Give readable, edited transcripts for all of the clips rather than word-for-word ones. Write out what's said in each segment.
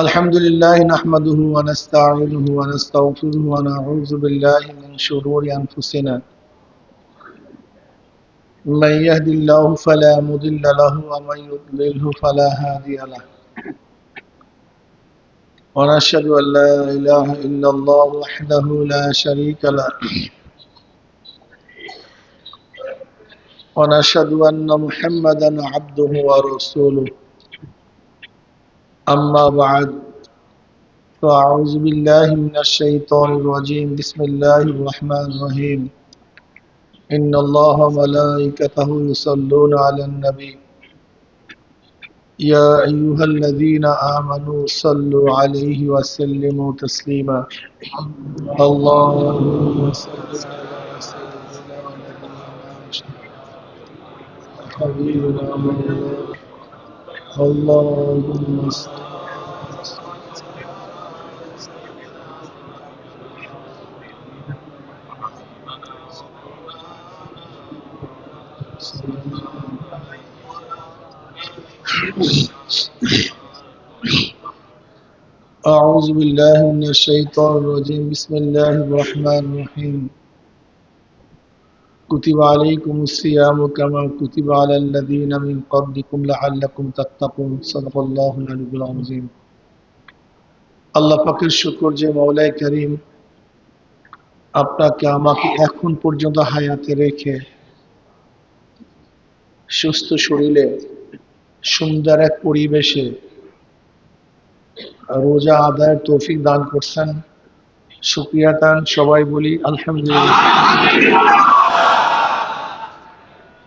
الحمد لله نحمده ونستعينه ونستغفره ونعوذ بالله من شرور أنفسنا من يهد الله فلا مضل له ومن يضلله فلا هادي له ونشهد أن لا إله إلا الله وحده لا شريك له ونشهد أن محمدا عبده ورسوله أما بعد فأعوذ بالله من الشيطان الرجيم بسم الله الرحمن الرحيم إن الله وملائكته يصلون على النبي يا أيها الذين آمنوا صلوا عليه وسلموا تسليما اللهم صل على سيدنا ونبينا حبيبنا مولانا اللهم صل أعوذ بالله من الشيطان الرجيم بسم الله الرحمن الرحيم كتب عليكم الصيام كما كتب على الذين من قبلكم لعلكم تتقون صدق الله العلي العظيم আল্লাহ পাকের শুকর যে মওলাই করিম আপনাকে আমাকে এখন পর্যন্ত হায়াতে রেখে সুস্থ শরীরে সুন্দর এক পরিবেশে রোজা আদায়ের তৌফিক দান করছেন শুকরিয়া দান সবাই বলি আলহামদুলিল্লাহ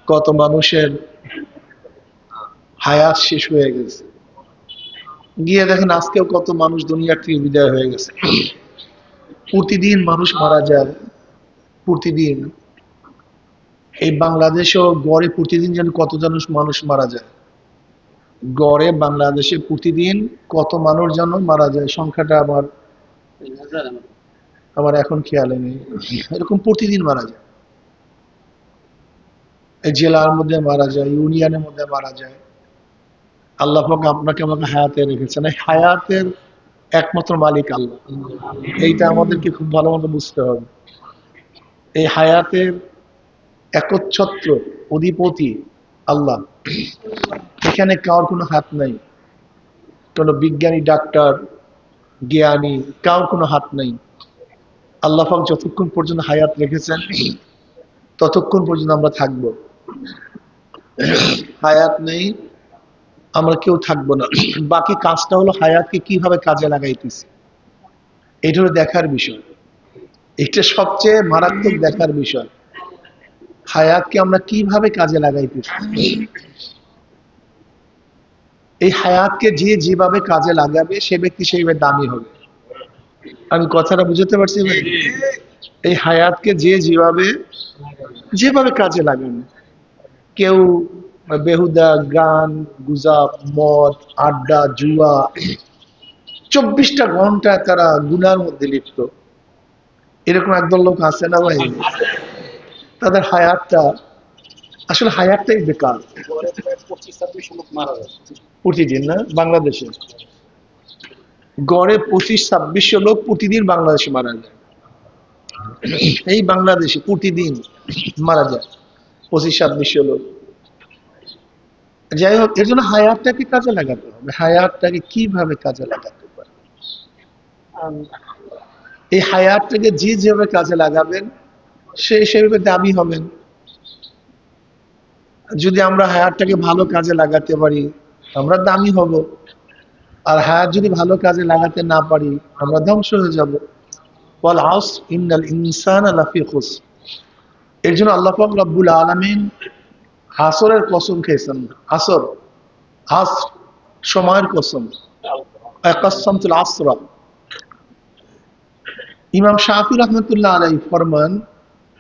কত মানুষের হায়াত শেষ হয়ে গেছে গিয়ে দেখেন আজকেও কত মানুষ দুনিয়ার থেকে বিদায় হয়ে গেছে প্রতিদিন মানুষ মারা যায় প্রতিদিন এই বাংলাদেশেও গড়ে প্রতিদিন যেন কতজন মানুষ মারা যায় গড়ে বাংলাদেশে প্রতিদিন কত মানুষ যেন মারা যায় সংখ্যাটা আমার এখন খেয়ালে নেই এরকম প্রতিদিন মারা যায় এই জেলার মধ্যে মারা যায় ইউনিয়নের মধ্যে মারা যায় আল্লাহ পাক আপনাকে আমাকে হায়াতে রেখেছেন এই হায়াতের একমাত্র মালিক আল্লাহ এইটা আমাদেরকে খুব ভালো মতো বুঝতে হবে এই হায়াতের একচ্ছত্র অধিপতি আল্লাহ এখানে কারোর কোনো হাত নাই কোনো বিজ্ঞানী ডাক্তার জ্ঞানী কারোর কোনো হাত নাই আল্লাহ পাক যতক্ষণ পর্যন্ত হায়াত রেখেছেন ততক্ষণ পর্যন্ত আমরা থাকব হায়াত নেই আমরা কেউ থাকবো না বাকি কাজটা হলো হায়াতকে কিভাবে কাজে লাগাইতেছি এটা হলো দেখার বিষয় এটা সবচেয়ে মারাত্মক দেখার বিষয় হায়াতকে আমরা কিভাবে কাজে লাগাইতেছি এই হায়াতকে যে যেভাবে কাজে লাগাবে সে ব্যক্তি সেইভাবে দামি হবে আমি কথাটা বুঝতে পারছি ভাই এই হায়াতকে যে যেভাবে কাজে লাগাবে কেউ বেহুদা গান গুজব মদ আড্ডা জুয়া 24টা ঘন্টা তারা গুনার মধ্যে লিপ্ত এরকম একদল লোক আছে না ভাই তাদের হায়াতটা আসলে হায়াতটাই বেকার প্রতিদিন না বাংলাদেশে গড়ে 25-26 লোক প্রতিদিন বাংলাদেশে মারা যায় এই বাংলাদেশে প্রতিদিন মারা যায় 25-26 লোক যাই হোক এর জন্য হায়াতটাকে কাজে লাগাতে হবে হায়াতটাকে কিভাবে কাজে লাগাতে পারে এই হায়াতটাকে যে যেভাবে কাজে লাগাবেন সেভাবে দামি হবেন যদি আমরা হায়াতটাকে ভালো কাজে লাগাতে পারি আমরা দামি হব আর হায়াত যদি ভালো কাজে লাগাতে না পারি আমরা ধ্বংস হয়ে যাব ওয়াল আসর ইন্নাল ইনসানা লাফি খুসর এর জন্য আল্লাহ পাক রব্বুল আলামিন আসরের কসম খেয়েছেন আসর সময়ের কসম আকাসামতুল আসরা ইমাম শাফি রাহমাতুল্লাহ আলাইহি ফরমান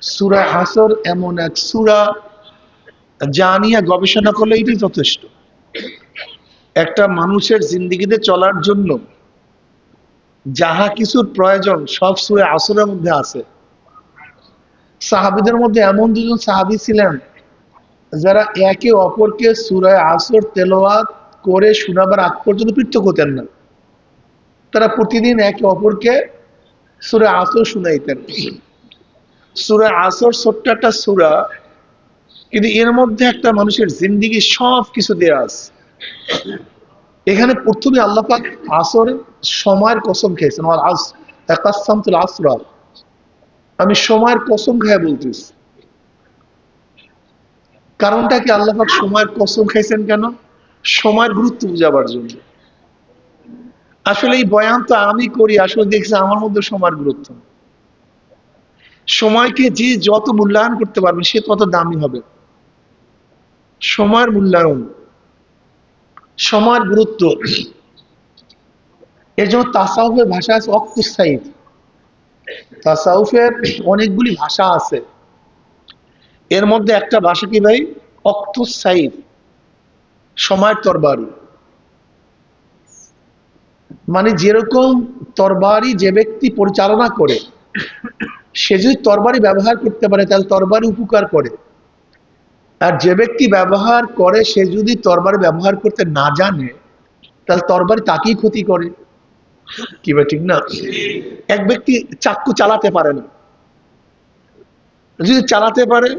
সূরা আসর এমন এক সূরা যা নিয়ে গবেষণা করলে এটাই যথেষ্ট একটা মানুষের জিন্দেগিতে চলার জন্য যাহা কিছুর প্রয়োজন সব সূরা আসরের মধ্যে আছে সাহাবীদের মধ্যে এমন দুজন সাহাবী ছিলেন যারা একে অপরকে সূরা আসর তেলাওয়াত করে শোনাবার আগ পর্যন্ত পৃথক হতেন না তারা প্রতিদিন একে অপরকে সূরা আসর শুনাইতেন। সূরা আসর ছোট্ট একটা সূরা, কিন্তু এর মধ্যে একটা মানুষের জিন্দেগি সব কিছু দেয়া আছে। এখানে প্রথমে আল্লাহ পাক আসর সময়ের কসম খেয়েছেন, ওয়াল আসর তাকাসসামতুল আসরা, আমি সময়ের কসম খেয়ে বলতেছি। কারণটা কি আল্লাহ পাক সময়ের কসম খাইছেন কেন? সময়ের গুরুত্ব বুঝাবার জন্য। আসলে এই বয়ান তো আমি করি, আসলে দেখছি আমার মধ্যে সময়ের গুরুত্ব। সময়কে যে যত মূল্যায়ন করতে পারবে সে তত দামি হবে। সময়ের মূল্যায়ন, সময়ের গুরুত্ব, এর জন্য তাসাউফের ভাষা আছে ওয়াক্তুস সাইফ। তাসাউফের অনেকগুলি ভাষা আছে, এর মধ্যে একটা ভাষা কি ভাই? ওয়াক্তুস সাইফ, সময়ের তরবারি। মানে যেরকম তরবারি যে ব্যক্তি পরিচালনা করে, সে যদি তরবারি ব্যবহার করতে পারে তাহলে তরবারি উপকার করে। আর যে ব্যক্তি ব্যবহার করে সে যদি তরবারি ব্যবহার করতে না জানে তাহলে তরবারি তাকেই ক্ষতি করে। কি ভাই ঠিক না? এক ব্যক্তি চাক্কু চালাতে পারে না, যদি চালাতে পারে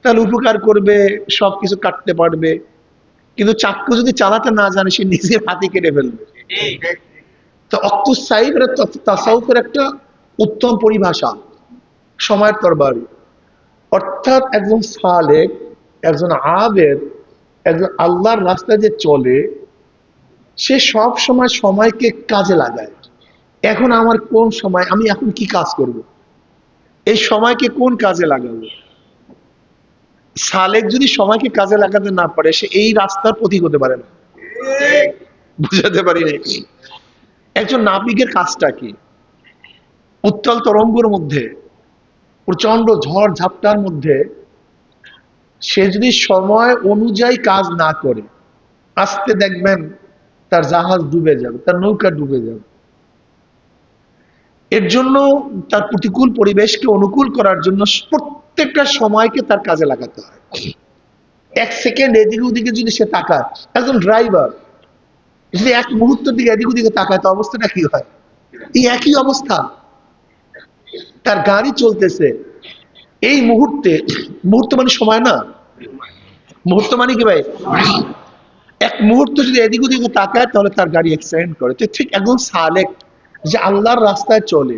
তাহলে উপকার করবে, সবকিছু কাটতে পারবে। কিন্তু চাক্কু যদি চালাতে না জানে সে নিজের হাতে কেটে ফেলবে। তো অক্তুস সাইফ তাসাউফের একটা উত্তম পরিভাষা, সময়ের তরবারি। অর্থাৎ একজন সালেক, একজন আবেদ, একজন আল্লাহর রাস্তায় যে চলে, সে সব সময় সময়কে কাজে লাগায়। এখন আমার কোন সময়, আমি এখন কি কাজ করব, এই সময়কে কোন কাজে লাগাবো। সালেক যদি সময়কে কাজে লাগাতে না পারে সে এই রাস্তার পথিক হতে পারে না। বুঝাতে পারি নাকি? একজন নাবিকের কাজটা কি? উত্তাল তরঙ্গের মধ্যে, প্রচন্ড ঝড় ঝাপটার মধ্যে সে যদি সময় অনুযায়ী কাজ না করে, আস্তে দেখবেন তার জাহাজ ডুবে যাবে, তার নৌকা ডুবে যাবে। এর জন্য তার প্রতিকূল পরিবেশকে অনুকূল করার জন্য প্রত্যেকটা সময়কে তার কাজে লাগাতে হয়। এক সেকেন্ড এদিকে ওদিকে যদি সে তাকায়, একজন ড্রাইভার যদি এক মুহূর্তের দিকে এদিক ওদিকে তাকায় তো অবস্থাটা কি হয়? এই একই অবস্থা, তার গাড়ি চলতেছে এই মুহূর্তে। মুহূর্ত মানে সময় না, মুহূর্ত মানে কি ভাই? এক মুহূর্ত যদি এদিক ওদিকে তাকায় তাহলে তার গাড়ি অ্যাক্সিডেন্ট করে। তো ঠিক একজন সালেক যে আল্লাহর রাস্তায় চলে,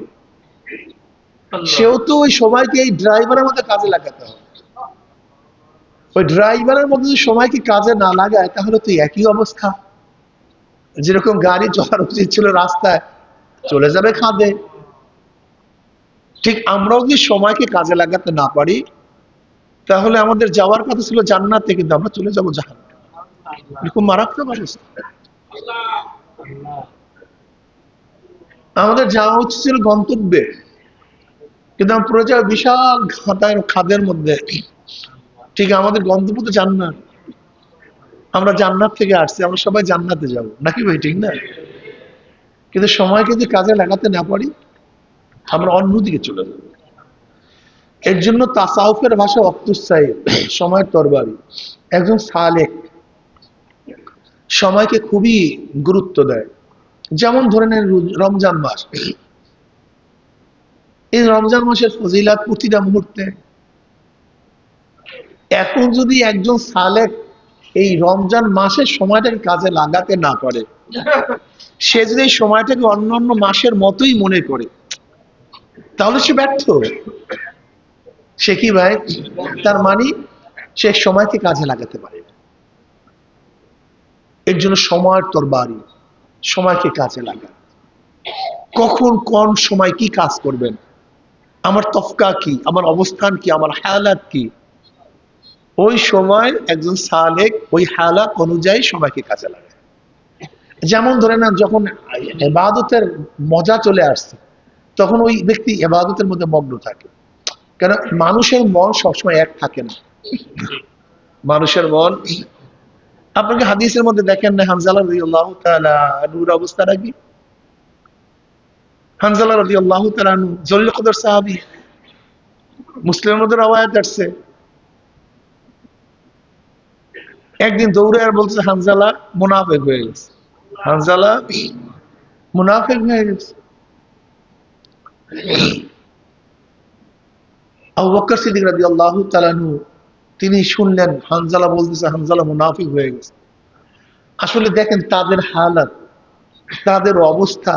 সেও তো ওই সময়কে এই ড্রাইভারের মধ্যে কাজে লাগাতে হবে। ওই ড্রাইভারের মধ্যে যদি সময়কে কাজে না লাগায় তাহলে তো একই অবস্থা। যেরকম গাড়ি চলার উচিত ছিল রাস্তায়, চলে যাবে খাদে। ঠিক আমরাও যদি সময়কে কাজে লাগাতে না পারি তাহলে আমাদের যাওয়ার কথা ছিল জান্নাতে, কিন্তু আমরা চলে যাবো জাহান্নামে। এরকম মারাত্মক অবস্থা। আমাদের যাওয়া উচিত ছিল গন্তব্যে, কিন্তু আমরা পড়ে যাওয়া বিশাল খাদের মধ্যে। ঠিক আমাদের গন্তব্য তো জান্নাত, আমরা জান্নাত থেকে আসছি, আমরা সবাই জান্নাতে যাব নাকি ভাই ঠিক না? কিন্তু সময়কে যদি কাজে লাগাতে না পারি আমরা অন্যদিকে চলে যাব। এর জন্য তাসাউফের ভাষা ওয়াক্তুস সাইফ, সময়ের তরবারি। একজন সালেক সময়কে খুবই গুরুত্ব দেয়। যেমন ধরে নেন রমজান মাস, এই রমজান মাসের ফজিলাত প্রতিটা মুহূর্তে। এখন যদি একজন সালেক এই রমজান মাসের সময়টাকে কাজে লাগাতে না পারে, সে যদি এই সময়টাকে অন্য অন্য মাসের মতোই মনে করে তাহলে সে ব্যর্থ। সে কি ভাই? তার মানে সে সময়কে কাজে লাগাতে পারে না। এর জন্য সময়ের তরবারি, সময়কে কাজে লাগা। কখন কোন সময় কি কাজ করবেন, আমার তফকা কি, আমার অবস্থান কি, আমার হালাত কি, ওই সময় একজন সালেক ওই হালাত অনুযায়ী সময়কে কাজে লাগায়। যেমন ধরে নেন যখন ইবাদতের মজা চলে আসছে তখন ওই ব্যক্তি ইবাদতের মধ্যে মগ্ন থাকে। কেন? মানুষের মন সবসময় এক থাকে না। মানুষের মন, আপনাকে হাদিসের মধ্যে দেখেন না হানজালা রাদিয়াল্লাহু তাআলা আনহুর অবস্থাটা কি? হানজালা রাদিয়াল্লাহু তাআলা আনহু জলিল কদর সাহাবী, মুসলিমের মধ্যে রওয়ায়াত আসছে। একদিন দৌড়ে আর বলছে হানজালা মুনাফিক হয়ে গেছে। হানজালা মুনাফিক হয়ে গেছে। আবু বকর সিদ্দিক রাদিয়াল্লাহু তাআলা আনহু তিনি শুনলেন হানজালা বলতেছে হানজালা মুনাফিক হয়ে গেছে। আসলে দেখেন তাদের হালাত, তাদের অবস্থা,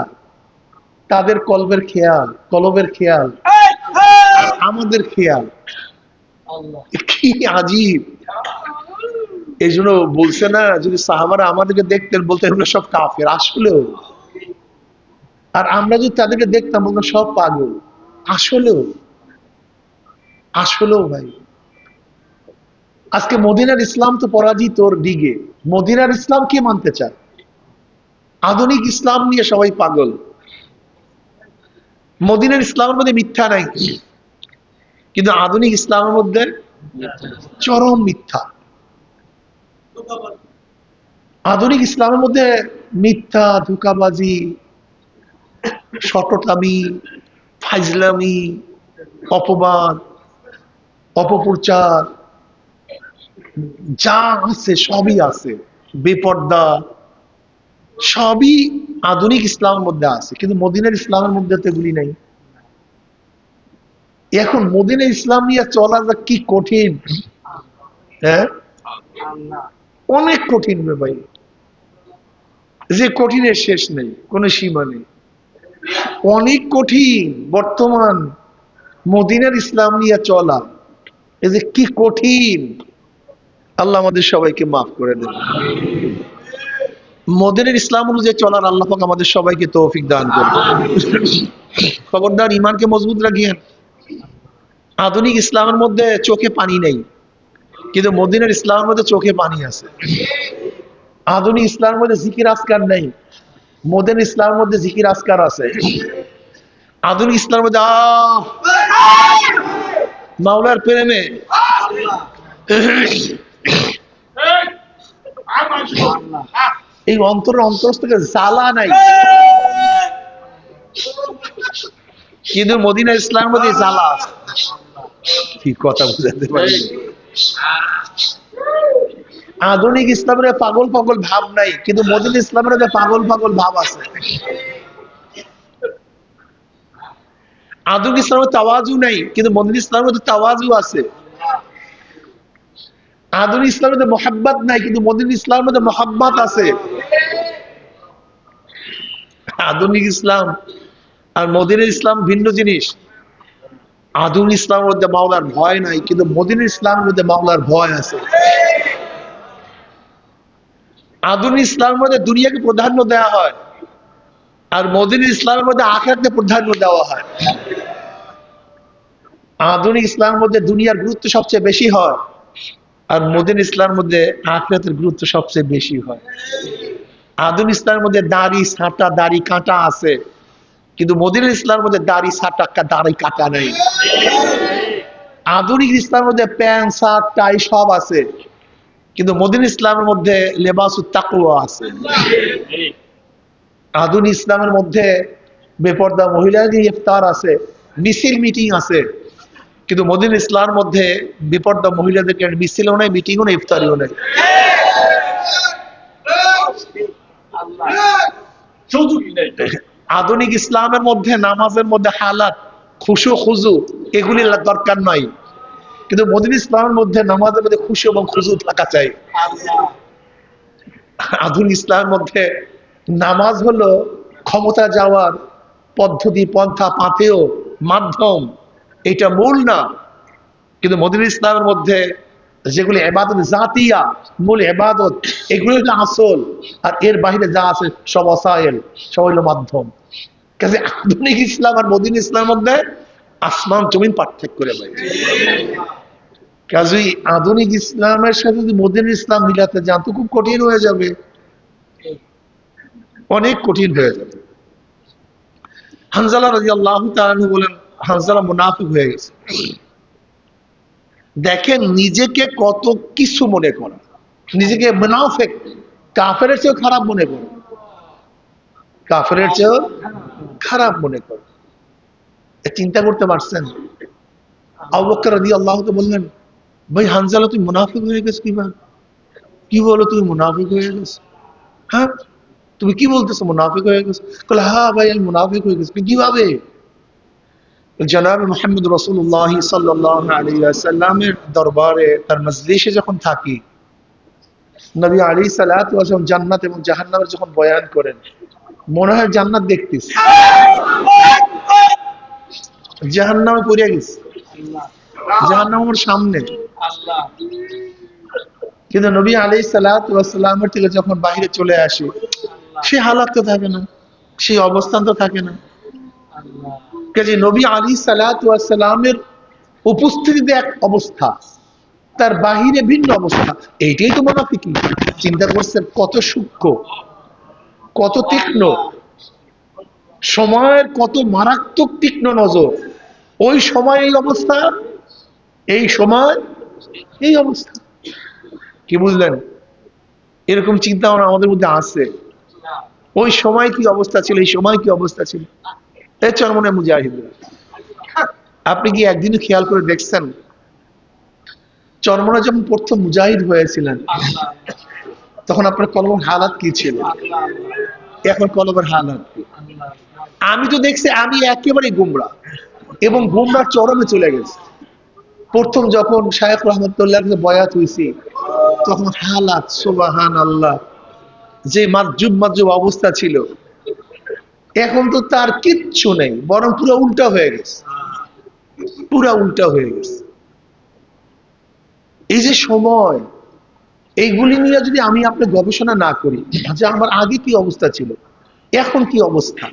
তাদের কলবের খেয়াল আর আমাদের খেয়াল কি আজীব। এই জন্য বলছে না, যদি সাহাবারা আমাদেরকে দেখতেন বলতেন এগুলো সব কাফের। আসলেও, আর আমরা যদি তাদেরকে দেখতাম বলতাম সব পাগল। আসলেও আসলেও ভাই, আজকে মদিনার ইসলাম তো পরাজিত ওর দিকে। মদিনার ইসলাম কে মানতে চায়? আধুনিক ইসলাম নিয়ে সবাই পাগল। মদিনার ইসলামের মধ্যে মিথ্যা নাই, কিন্তু আধুনিক ইসলামের মধ্যে চরম মিথ্যা। আধুনিক ইসলামের মধ্যে মিথ্যা, ধোঁকাবাজি, শটতামি, ফাইজলামি, অপবাদ, অপপ্রচার, যা আছে সবই আছে, বেপর্দা, সবই আধুনিক ইসলামের মধ্যে আছে, কিন্তু মদিনার ইসলামের মধ্যে তো এগুলি নাই। এখন মদিনার ইসলাম নিয়ে চলা যা কি কঠিন। হ্যাঁ, অনেক কঠিন রে ভাই, যে কঠিনের শেষ নেই, কোনো সীমা নেই। অনেক কঠিন বর্তমান মদিনার ইসলাম নিয়ে চলা, এই যে কি কঠিন। আল্লাহ আমাদের সবাইকে মাফ করে দেন। মদিনার ইসলাম অনুযায়ী চলার আল্লাহ পাক আমাদের সবাইকে তৌফিক দান করুন। খবরদার ইমানকে মজবুত রাখিয়েন। আধুনিক ইসলামের মধ্যে চোখে পানি নেই, কিন্তু মদিনার ইসলামের মধ্যে চোখে পানি আছে। আধুনিক ইসলামের মধ্যে জিকির আজকার নেই, মদিনার ইসলামের মধ্যে জিকির আজকার আছে। আধুনিক ইসলামের মধ্যে মাওলার প্রেমে, এই অন্তরস্থ থেকে জ্বালা নাই, কিন্তু মদিনা ইসলামের মধ্যে জ্বালা আছে। কি কথা বুঝাতে পারি। আধুনিক ইসলামের পাগল পাগল ভাব নাই, কিন্তু মদিনা ইসলামের মধ্যে পাগল পাগল ভাব আছে। আধুনিক ইসলামের তাওয়াজু নাই, কিন্তু মদিনা ইসলামের মধ্যে তাওয়াজু আছে। আধুনিক ইসলামের মধ্যে মোহাব্বত নাই, কিন্তু মদিনা ইসলামের মধ্যে মোহাব্বত আছে। আধুনিক ইসলাম আর মদিনা ইসলাম ভিন্ন জিনিস। আধুনিক ইসলামের মধ্যে মাওলার ভয় নাই, কিন্তু মদিনা ইসলামের মধ্যে মাওলার ভয় আছে। আধুনিক ইসলামের মধ্যে দুনিয়াকে প্রাধান্য দেওয়া হয়, আর মদিনা ইসলামের মধ্যে আখিরাতকে প্রাধান্য দেওয়া হয়। আধুনিক ইসলামের মধ্যে দুনিয়ার গুরুত্ব সবচেয়ে বেশি হয়, আর মদিনা ইসলামের মধ্যে আখিরাতের গুরুত্ব সবচেয়ে বেশি হয়। আধুনিক ইসলামের মধ্যে দাড়ি ছাঁটা, দাড়ি কাটা আছে, কিন্তু মদিনা ইসলামের মধ্যে দাড়ি ছাঁটা, দাড়ি কাটা নেই। আধুনিক ইসলামের মধ্যে প্যান্ট শার্ট টাই সব আছে, কিন্তু মদিনা ইসলামের মধ্যে লেবাসুত তাকওয়া আছে। আধুনিক ইসলামের মধ্যে বেপর্দা মহিলাদের ইফতার আছে, মিছিল মিটিং আছে, কিন্তু মদিনা ইসলামের মধ্যে বেপর্দা মহিলাদেরকে মিছিলও নাই, মিটিংও নাই, ইফতারিও নাই। আধুনিক ইসলামের মধ্যে নামাজের মধ্যে হালাত, খুশু খুজু এগুলি দরকার নয়, কিন্তু মদিনা ইসলামের মধ্যে নামাজের মধ্যে খুশু এবং খুজু থাকা চাই। আধুনিক ইসলামের মধ্যে নামাজ হলো ক্ষমতা যাওয়ার পদ্ধতি, পন্থা, পাথেয়, মাধ্যম, এটা মূল না। কিন্তু মদিনা ইসলামের মধ্যে যেগুলি ইবাদত জাতিয়া, মূল ইবাদত, এগুলো হলো আসল, আর এর বাইরে যা আছে সব ওসাইল, সব হলো মাধ্যম। কাজে আধুনিক ইসলাম আর মদিনা ইসলামের মধ্যে আসমান জমিন পার্থক্য করে ভাই। কাজেই আধুনিক ইসলামের সাথে যদি মদিনা ইসলাম মিলাতে যান তো খুব কঠিন হয়ে যাবে, অনেক কঠিন হয়ে যাবে। হানজালা রাদিয়াল্লাহু তাআলা আনহু বলেন হানজালা মুনাফিক হয়ে গেছে। দেখেন নিজেকে কত কিছু মনে করে, নিজেকে মুনাফিক, কাফেরের চেয়েও খারাপ মনে করে, কাফেরের চেয়েও খারাপ মনে করে। চিন্তা করতে পারছেন? আবু বকর রাদিয়াল্লাহু তাআলা বললেন, ভাই হানজালা তুই মুনাফিক হয়ে গেছিস কিভাবে? কি বলো তুমি মুনাফিক হয়ে গেছো? হ্যাঁ, তুমি কি বলতেছো মুনাফিক হয়ে গেছো? বলে হ্যাঁ ভাই আমি মুনাফিক হয়ে গেছি। কিভাবে? জনাব মুহাম্মদ রাসূলুল্লাহ সাল্লাল্লাহু আলাইহি ওয়াসাল্লামের দরবারে তার মজলিসে যখন থাকি, নবী আলাইহিস সালাতু ওয়াস সালাম জান্নাত এবং জাহান্নামের যখন বয়ান করেন, মনে হয় জান্নাত দেখতেছি, জাহান্নামে পড়ে গেছে, জাহান্নাম আমার সামনে। কিন্তু নবী আলাইহিস সালাতু ওয়াস সালামের থেকে যখন বাইরে চলে আসে, সে হালাত তো থাকে না, সেই অবস্থান তো থাকে না। কাজে নবী আলাইহিস সালাতু ওয়াস সালামের উপস্থিতিতে এক অবস্থা, তার বাহিরে ভিন্ন অবস্থা। এইটাই তো মুনাফিকি। চিন্তা করছেন কত সূক্ষ্ম, কত তীক্ষ্ণ, সময়ের কত মারাত্মক তীক্ষ্ণ নজর। ওই সময় এই অবস্থা, এই সময় এই অবস্থা। কি বুঝলেন? এরকম চিন্তা ভাবনা আমাদের মধ্যে আছে। ওই সময় কি অবস্থা ছিল, এই সময় কি অবস্থা ছিল। এই চরমনে মুজাহিদ, আপনি কি একদিনও খেয়াল করে দেখছেন চরমনে যখন প্রথম মুজাহিদ হয়েছিলেন তখন আপনার কলমের হালাত কি ছিল, এখন কলমের হালাত কি? আমি তো দেখছি আমি একেবারে গুমরা, এবং গুমরার চরমে চলে গেছে। প্রথম যখন শায়েখ রহমতুল্লাহ বয়াত হয়েছি তখন হালাত সুবহানাল্লাহ, যে মাজুব মাজুব অবস্থা ছিল, এখন তো তার কিচ্ছু নেই, বরং পুরো উল্টা হয়ে গেছে, পুরা উল্টা হয়ে গেছে। এই যে সময়, এইগুলি নিয়ে যদি আমি আপনি গবেষণা না করি যে আমার আগে কি অবস্থা ছিল, এখন কি অবস্থা,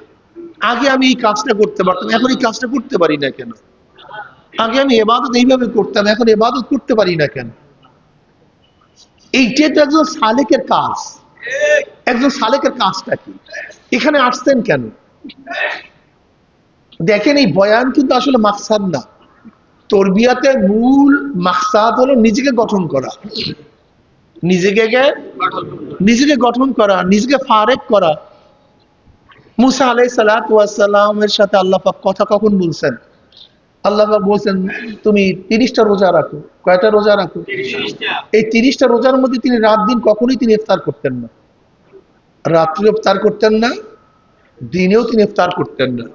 আগে আমি এই কাজটা করতে পারতাম, এখন এই কাজটা করতে পারি না কেন, আগে আমি এবাদত এইভাবে করতাম, এখন এবাদত করতে পারি না কেন। এইটা তো একজন সালেকের কাজ। একজন সালেকের কাজটা কি, এখানে আসছেন কেন? দেখেন এই বয়ান কিন্তু আসলে মাকসাদ না। তরবিয়াতের মূল মাকসাদ হলো নিজেকে গঠন করা, নিজেকে গঠন করা, নিজেকে ফারেক করা। মুসা আলাইহিস সালাতু ওয়াস সালামের সাথে আল্লাহ পাক কথা কখন বলছেন? আল্লাহ পাক বলছেন তুমি 30টা রোজা রাখো। কয়টা রোজা রাখো? এই 30টা রোজার মধ্যে তিনি রাত দিন কখনোই তিনি ইফতার করতেন না, রাত্রে ইফতার করতেন না, দিনেও তিনি ইফতার করতেন না।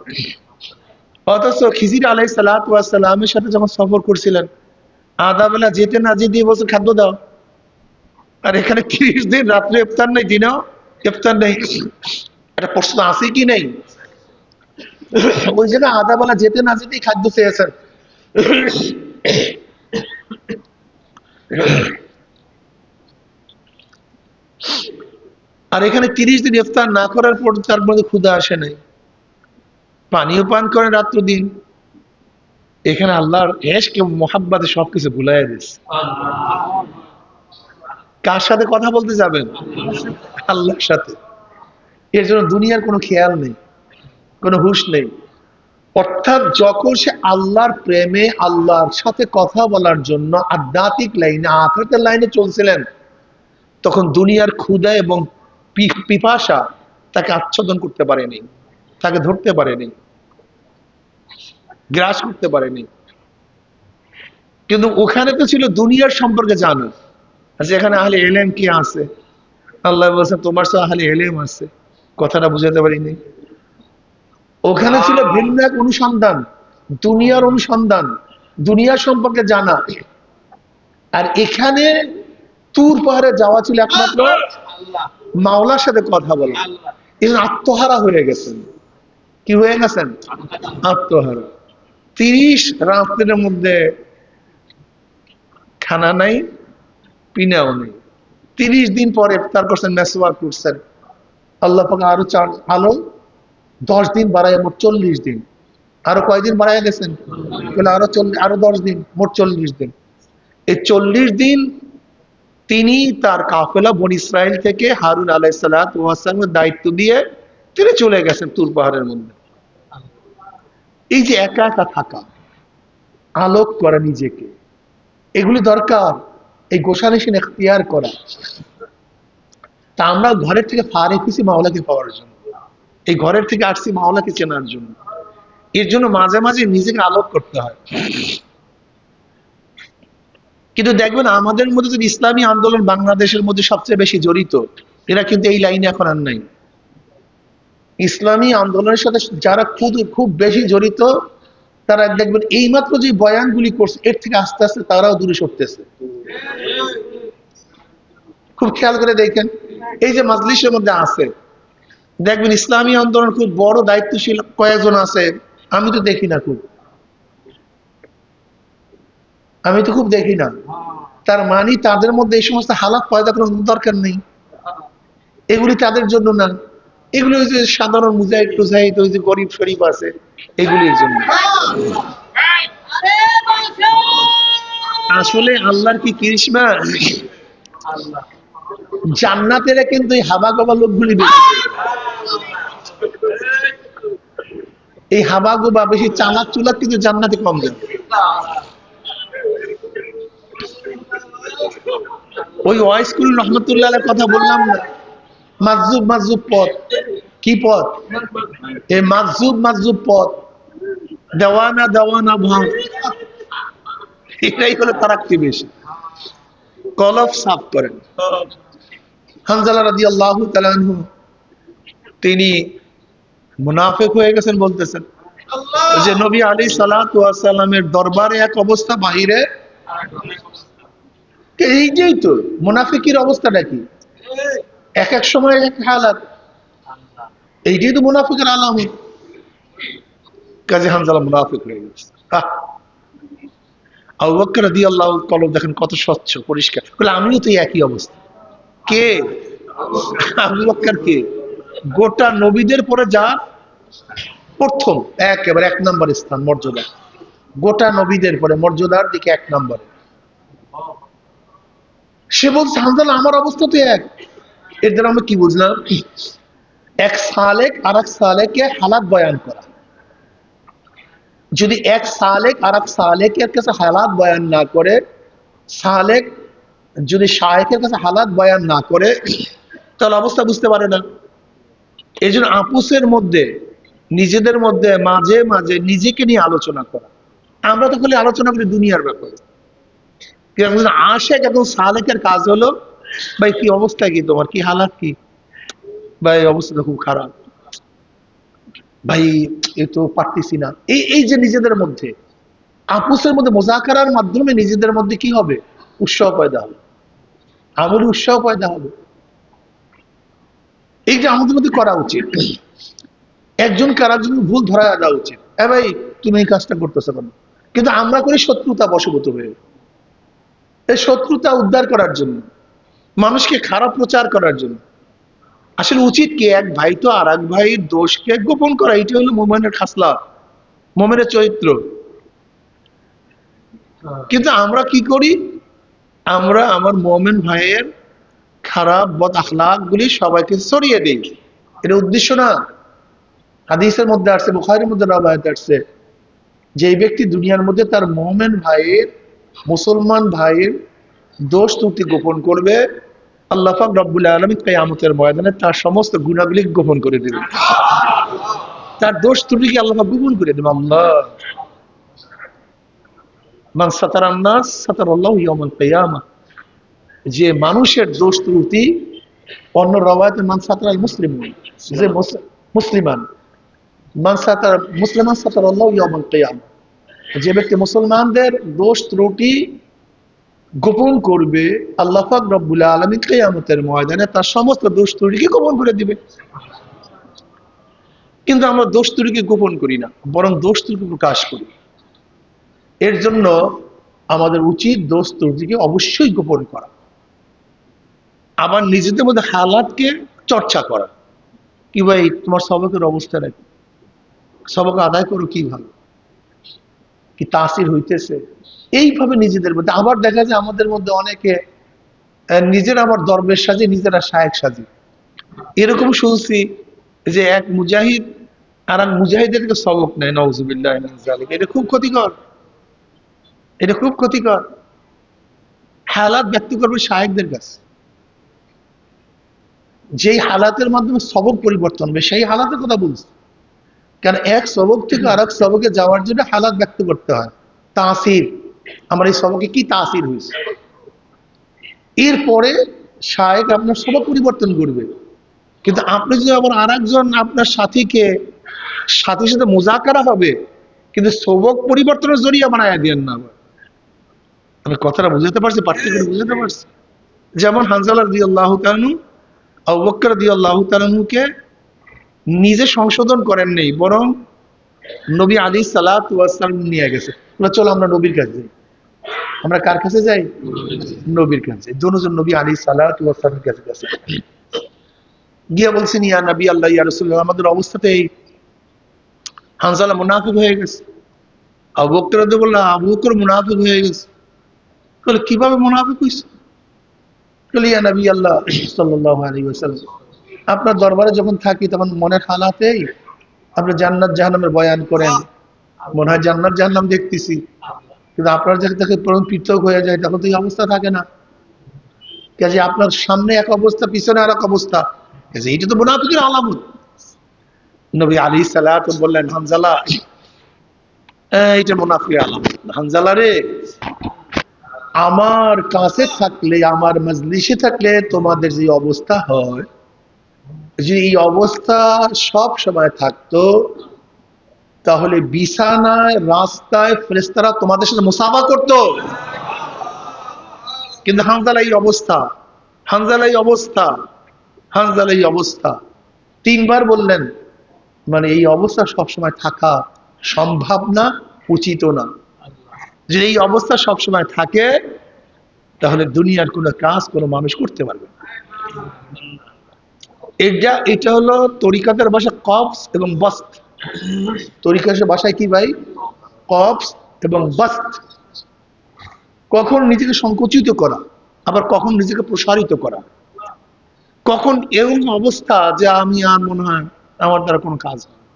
অথচ খিজির আলাইহিস সালাতু ওয়াস সালামের সাথে যখন সফর করছিলেন, আধা বেলা যেতে না যেতে বলছে খাদ্য দাও। আর এখানে 30 দিন রাত্রে ইফতার নেই, দিনেও ইফতার নেই। একটা প্রশ্ন আছে কি নেই? ওই জায়গায় আধা বেলা যেতে না যেতেই খাদ্য চেয়েছেন। আর এখানে 30 দিন ইফতার না করার পর তার মধ্যে ক্ষুধা আসে নাই, পানিও পান করেন রাত্র দিন। এখানে আল্লাহর এশক এবং মোহাব্বতে সবকিছু ভুলাইয়া দিচ্ছে। কার সাথে কথা বলতে যাবেন? আল্লাহর সাথে। এর জন্য দুনিয়ার কোনো খেয়াল নেই, কোনো হুঁশ নেই। অর্থাৎ যখন সে আল্লাহর প্রেমে, আল্লাহর সাথে কথা বলার জন্য আধ্যাত্মিক লাইনে, আখিরাতের লাইনে চলছিলেন, তখন দুনিয়ার ক্ষুধা এবং পিপাসা তাকে আচ্ছাদন করতে পারেনি, তাকে ধরতে পারেনি, গ্রাস করতে পারেনি। কিন্তু ওখানে তো ছিল দুনিয়ার সম্পর্কে জানা, যে এখানে আহলে এলেম কি আছে। আল্লাহ বলছেন তোমার তো আহলে এলেম আছে, কথাটা বুঝাতে পারিনি। ওখানে ছিল ভিন্ন এক অনুসন্ধান, দুনিয়ার অনুসন্ধান, দুনিয়ার সম্পর্কে জানা। আর এখানে তুর পাহাড়ে যাওয়া ছিল একমাত্র মাওলার সাথে কথা বলা। এই আত্মহারা হয়ে গেছেন। কি হয়ে গেছেন? আত্মহারা। 30 রাত্রের মধ্যে খানা নাই, পিনাও নেই। 30 দিন পরে ইফতার করছেন, মেসওয়াক করছেন। আল্লাহ পাক আরো 10 দিন বাড়ায়, মোট 40 দিন। আরো কয়দিন বাড়ায় গেছেন? আরো 10 দিন, মোট 40 দিন। এই 40 দিন তিনি তার কাফেলা বনী ইসরাইল থেকে হারুন আলাইহিস সালাতু ওয়াস সালামের দায়িত্ব দিয়ে তিনি চলে গেছেন তুর পাহাড়ের মধ্যে। এই যে একা একা থাকা, আলোক করা নিজেকে, এগুলি দরকার। এই গোসানিসিন এখতিয়ার করা। তা আমরা ঘরের থেকে ফারেক হয়েছি মাওলাকে পাওয়ার জন্য, এই ঘরের থেকে আসছি মাওলাকে চেনার জন্য। এর জন্য মাঝে মাঝে নিজেকে আলোক করতে হয়। কিন্তু দেখবেন আমাদের মধ্যে যদি ইসলামী আন্দোলন বাংলাদেশের মধ্যে সবচেয়ে বেশি জড়িত, এরা কিন্তু এই লাইনে এখন আর নাই। ইসলামী আন্দোলনের সাথে যারা খুব খুব বেশি জড়িত, তারা দেখবেন এইমাত্র যে বয়ানগুলি করছে এর থেকে আস্তে আস্তে তারাও দূরে সরতেছে। খুব খেয়াল করে দেখেন, এই যে মাজলিসের মধ্যে আছে, দেখবেন ইসলামী আন্দোলন খুব বড় দায়িত্বশীল কয়েকজন আছে, আমি তো দেখি না, আমি তো খুব দেখি না। তার মানে তাদের মধ্যে এই সমস্ত হালাত পয়দা করার দরকার নেই, এগুলি তাদের জন্য না, এগুলি ওই যে সাধারণ মুজাহিদ টুজাহিদ, ওই যে গরিব শরীফ আছে, এগুলির জন্য। আসলে আল্লাহর কি কৃষ্ণা, জান্নাতের কিন্তু এই হাবা গোবা লোকগুলি বেশি, এই হাবা গোবা বেশি চালাক চুলাক কিন্তু জান্নাতে কম যাবে। ওই ওয়াইসকুল রহমতুল্লাহ কথা বললাম না, মাজুব মাজুব পথ, কি পথ? এই মাজুব মাজুব পথ, দেওয়ানা দেওয়ানা ভাব, এটাই হলো তারাক্কি বেশি। কলব সাফ করেন। হানজালা রাদিয়াল্লাহু তাআলা আনহু তিনি মুনাফিক হয়ে গেছেন বলতেছেন, যে নবী আলাইহিস সালাতু ওয়াস সালামের দরবারে এক অবস্থা, বাহিরে এইটাই তো মুনাফিকের অবস্থাটা কি, এক এক সময় এক হালাত, এইটাই তো মুনাফিকের আলামত। কাজী হানজালা মুনাফিক হয়ে গেছে। আবু বকর রাদিয়াল্লাহু কলব দেখেন কত স্বচ্ছ পরিষ্কার, বলে আমিও তো একই অবস্থা। কে? আবু বকর কে? গোটা নবীদের পরে যা প্রথম, একেবারে এক নম্বর স্থান মর্যাদা, গোটা নবীদের পরে মর্যাদার দিকে এক নম্বরে। সে বলছে হানজালা আমার অবস্থা তো এক। এর দ্বারা আমরা কি বুঝলাম? এক সালেক আর এক সালেকে হালাত বয়ান করা। যদি এক সালেক আর এক সালেকের কাছে হালাত বয়ান না করে, সালেক যদি শায়েখের কাছে হালাত বয়ান না করে, তাহলে অবস্থা বুঝতে পারে না। এই জন্য আপুসের মধ্যে, নিজেদের মধ্যে মাঝে মাঝে নিজেকে নিয়ে আলোচনা করা। আমরা তো খালি আলোচনা করি দুনিয়ার ব্যাপারে, আশেক এবং সালেকের কাজ হলো, ভাই কি অবস্থা, কি তোমার কি হালাত, কি ভাই অবস্থাটা খুব খারাপ, ভাই এ তো পারতেছি না। এই যে নিজেদের মধ্যে আপুসের মধ্যে মোজাকারার মাধ্যমে নিজেদের মধ্যে কি হবে? উৎসাহ পয়দা হবে, আমলি উৎসাহ পয়দা হবে। এই যে আমাদের মধ্যে করা উচিত, একজন কারার ভুল ধরা দেওয়া উচিত, ভাই তুমি এই কাজটা করতেছো কেন, কিন্তু আমরা করি শত্রুতা বশবর্তী হয়ে, এই শত্রুতা উদ্ধার করার জন্য, মানুষকে খারাপ প্রচার করার জন্য। আসলে উচিত কি, এক ভাই তো আর এক ভাইয়ের দোষকে গোপন করা, এটা হলো মুমিনের খাসলা, মুমিনের চরিত্র। কিন্তু আমরা কি করি, আমরা আমার মুমিন ভাইয়ের খারাপ বদ আখলাক গুলি সবাইকে ছড়িয়ে দিই, এটা উদ্দেশ্য না। হাদিসের মধ্যে আসছে, বুখারীর মধ্যে রওয়ায়াত আসছে, যে ব্যক্তি দুনিয়ার মধ্যে তার মুমিন ভাইয়ের, মুসলমান ভাইয়ের দোষ ত্রুটি গোপন করবে, আল্লাহ পাক রব্বুল আলামিন কিয়ামতের ময়দানে তার সমস্ত গুনাহগুলি গোপন করে দেবেন, তার দোষ ত্রুটিকে আল্লাহ পাক গোপন করে দেবেন। আল্লাহ, মান সাতারান নাস সাতারাল্লাহু ইয়াউমাল কিয়ামাহ, যে মানুষের দোষ ত্রুটি, অন্য রওয়ায়াতে মান সাতারাল মুসলিমুন, যে মুসলিমান, মান সাতার মুসলিমান সাতারাল্লাহু ইয়াউমাল কিয়ামাহ, যে ব্যক্তি মুসলমানদের দোষ ত্রুটি গোপন করবে, আল্লাহ পাক রব্বুল আলামিন কিয়ামতের ময়দানে তার সমস্ত দোষ ত্রুটিকে গোপন করে দিবে। কিন্তু আমরা দোষ ত্রুটিকে গোপন করি না, বরং দোষ ত্রুটি প্রকাশ করি। এর জন্য আমাদের উচিত দোষ ত্রুটিকে অবশ্যই গোপন করা, আবার নিজেদের মধ্যে হালাতকে চর্চা করা। কি ভাই তোমার সবকের অবস্থা নাকি, সবক আদায় করো কিভাবে, কি তাসির হইতেছে, এইভাবে নিজেদের মধ্যে। আবার দেখা যায় আমাদের মধ্যে অনেকে নিজেরা আবার দরবেশ সাজে, নিজেরা শায়েক সাজে। এরকম শুনছি যে এক মুজাহিদ আর এক মুজাহিদের সবক নেয়, নাউজুবিল্লাহ মিন যালিক। এটা খুব ক্ষতিকর, এটা খুব ক্ষতিকর। হালাত ব্যক্ত করবে শায়েকদের কাছে, যেই হালাতের মাধ্যমে সবক পরিবর্তন হবে সেই হালাতের কথা বলছে। কারণ এক সবক থেকে আর এক সবকে যাওয়ার জন্য হালাত ব্যক্ত করতে হয়, তাসির, আমার এই সবকে কি তাসির হয়েছে। এরপরে শায়েক আপনার সবক পরিবর্তন করবে, কিন্তু আপনি যদি আবার আরেকজন আপনার সাথীকে সাথীর সাথে মুজাকারা হবে, কিন্তু সবক পরিবর্তনের জরিয়া বানায় দিয়েন না। আমি কথাটা বুঝাতে পারছি, পার্থক্য বুঝাতে পারছি? যেমন হানজালা রাদিয়াল্লাহু তাআলা আবু বকর রাদিয়াল্লাহু তাআলাকে নিজে সংশোধন করেন নেই, বরং নবী আলাইহিস সালাতু ওয়াস সালাম নিয়ে গেছে, চলো আমরা নবীর কাছে যাই। আমরা কার কাছে যাই? নবীর কাছে। দুজন নবী আলাইহিস সালাতু ওয়াস সালামের কাছে গেছে, গিয়া বলছেন ইয়া নবী আল্লাহ, ইয়া রাসূলুল্লাহ, আমাদের অবস্থাতে এই। হানজালা মুনাফিক হয়ে গেছে। আবু বকর রাদিয়াল্লাহু বলল, আবু বকর মুনাফিক হয়ে গেছে। বলে কিভাবে মুনাফিক হইছে? বলে ইয়া নবী আল্লাহ সাল্লাল্লাহু আলাইহি ওয়াসাল্লাম, আপনার দরবারে যখন থাকি তখন মনের হালাতেই আপনি জান্নাত জাহান্নামের বয়ান করেন, মনে হয় জান্নাত জাহান্নাম দেখতেছি, কিন্তু আপনার যখন থেকে পৃথক হয়ে যায় তখন তো এই অবস্থা থাকে না। কাজে আপনার সামনে এক অবস্থা, পিছনে আর এক অবস্থা, কাজে এইটা তো মুনাফিকের আলামত। নবী আলাইহিস সালাতু বললেন, হানজালা, এইটা মুনাফিকের আলামত। হানজালা রে, আমার কাছে থাকলে, আমার মজলিসে থাকলে তোমাদের যে অবস্থা হয়, যে এই অবস্থা সব সময় থাকতো, তাহলে বিছানায়, রাস্তায় ফেরেশতারা তোমাদের সাথে মুসাফা করতো। কিন্তু হানজালা এই অবস্থা, হানজালা এই অবস্থা, হানজালা এই অবস্থা। তিনবার বললেন, মানে এই অবস্থা সবসময় থাকা সম্ভব না, উচিত না। যে এই অবস্থা সবসময় থাকে, তাহলে দুনিয়ার কোনো কাজ কোনো মানুষ করতে পারবে না। এটা হলো তরিকাতের ভাষা কবস এবং বস্ত। তরিকাতের ভাষায় কি ভাই? কবস এবং বস্ত। কখন নিজেকে সংকুচিত করা, আবার কখন নিজেকে প্রসারিত করা। কখন এমন অবস্থা যে আমি আর মনে হয় আমার দ্বারা কোনো কাজ হবে না,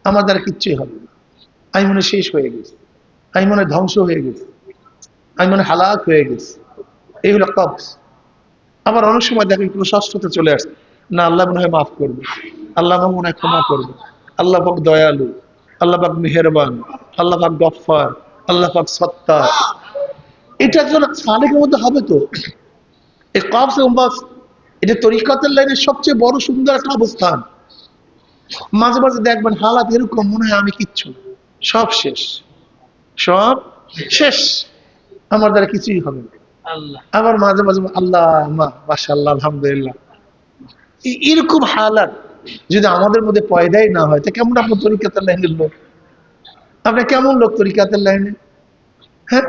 আমার দ্বারা কিচ্ছুই হবে না, আমি মনে শেষ হয়ে গেছি, আমি মনে ধ্বংস হয়ে গেছি, আমি মনে হালাক হয়ে গেছি। এই হলো কবস। আবার অনেক সময় দেখেন প্রশস্ততা চলে আসছে, না আল্লাহ মনে হয় মাফ করবে, আল্লাহ মনে হয় ক্ষমা করবে, আল্লাহ পাক দয়ালু, আল্লাহ পাক মেহেরবান, আল্লাহ পাক গফফার, আল্লাহ পাক সত্তার। এটা একজন সালেকের মধ্যে হবে তো। এই কবস এবং বাস, এটা তরিকাতের লাইনের সবচেয়ে বড় সুন্দর একটা অবস্থান। মাঝে মাঝে দেখবেন হালাত এরকম, মনে হয় আমি কিচ্ছু না, সব শেষ, সব শেষ, আমার দ্বারা কিছুই হবে না। আবার মাঝে মাঝে আল্লাহ, মাশাআল্লাহ, আলহামদুলিল্লাহ। এরকম হালাত যদি আমাদের মধ্যে পয়দাই না হয়, তো কেমন আপনার তরিকাতের লাইনের লোক? আপনি কেমন লোক তরিকাতের লাইনে? হ্যাঁ,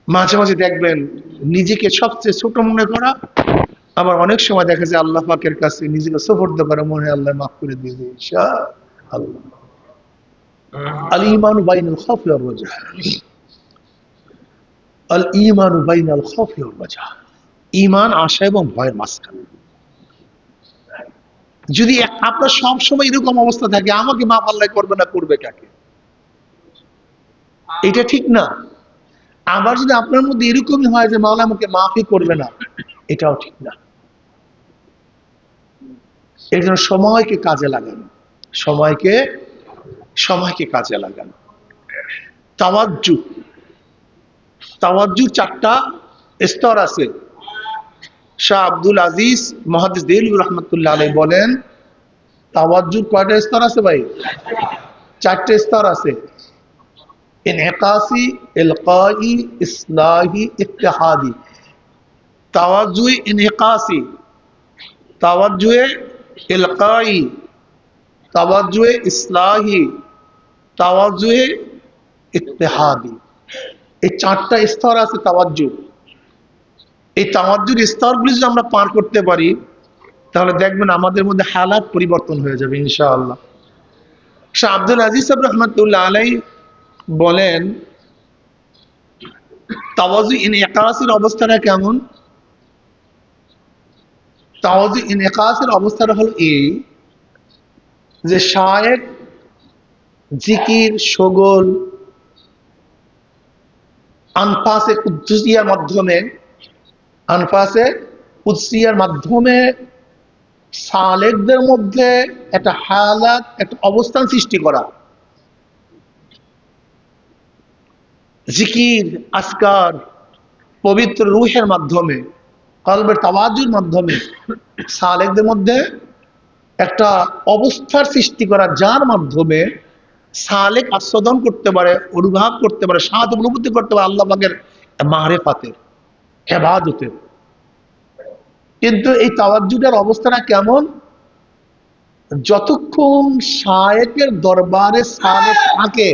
মাঝে মাঝে দেখবেন নিজেকে সবচেয়ে ছোট মনে করা, আবার অনেক সময় দেখা যায় আল্লাহ পাকের কাছে নিজেকে সুপর্দ করা, মনে হয় আল্লাহ মাফ করে দিবে ইনশাআল্লাহ। আল ঈমানু বাইনাল খাউফি ওয়ার রাজা, আল ঈমানু বাইনাল খাউফি ওয়ার রাজা। ঈমান আশা এবং ভয়ের মাঝখানে। যদি আপনার সব সময় এরকম অবস্থা থাকে, আমাকে মাফ আল্লাহ করবে না, করবে কাকে? এটা ঠিক না। আবার যদি আপনার মধ্যে এরকমই হয় যে মাওলা আমাকে মাফই করবে না, এটাও ঠিক না। এর জন্য সময়কে কাজে লাগানো, সময়কে সময়কে কাজে লাগানো। তাওয়াজ্জু, তাওয়াজ্জুর 4টা স্তর আছে। শাহ আব্দুল আজিজ মুহাদ্দিস দেহলভী রাহমাতুল্লাহ আলাইহি বলেন, তাওয়াজ্জুর কয়টা স্তর আছে ভাই? 4টে স্তর আছে। ইনইকাসি, ইলকাই, ইসলাহি, ইত্তেহাদি। তাওয়াজ্জুয়ে ইনইকাসি, তাওয়াজ্জুয়ে ইলকাই, তাওয়াজ্জুয়ে ইসলাহি, তাওয়াজ্জুয়ে ইত্তেহাদি। এই 4টা স্তর আছে তাওয়াজ্জু। এই তাওয়াজ্জুর স্তরগুলি যদি আমরা পার করতে পারি, তাহলে দেখবেন আমাদের মধ্যে হালাত পরিবর্তন হয়ে যাবে ইনশাআল্লাহ। শাহ আব্দুল আজিজ সাহেব রহমাতুল্লাহ আলাইহি বলেন, তাওয়াজ্জু ইনইকাসের অবস্থাটা কেমন? তাওয়াজ্জু ইনইকাসের অবস্থাটা হলো এই যে শায়েখ জিকির, শোগল, আনফাসে কুদসিয়ার মাধ্যমে, আনফাসে কুদসিয়ার মাধ্যমে সালেকদের মধ্যে একটা হালাত, একটা অবস্থান সৃষ্টি করা। জিকির, আসকার, পবিত্র রূহের মাধ্যমে কলবের তাওয়াজ্জুর মাধ্যমে সালেকদের মধ্যে একটা অবস্থার সৃষ্টি করা, যার মাধ্যমে সালেক আস্বাদন করতে পারে, অনুভব করতে পারে, স্বাদ অনুভূতি করতে পারে আল্লাহ পাকের মারেফাতের, ইবাদতের। কিন্তু এই তাওয়াজ্জুদের অবস্থাটা কেমন? যতক্ষণ শায়েকের দরবারে সালেক থাকে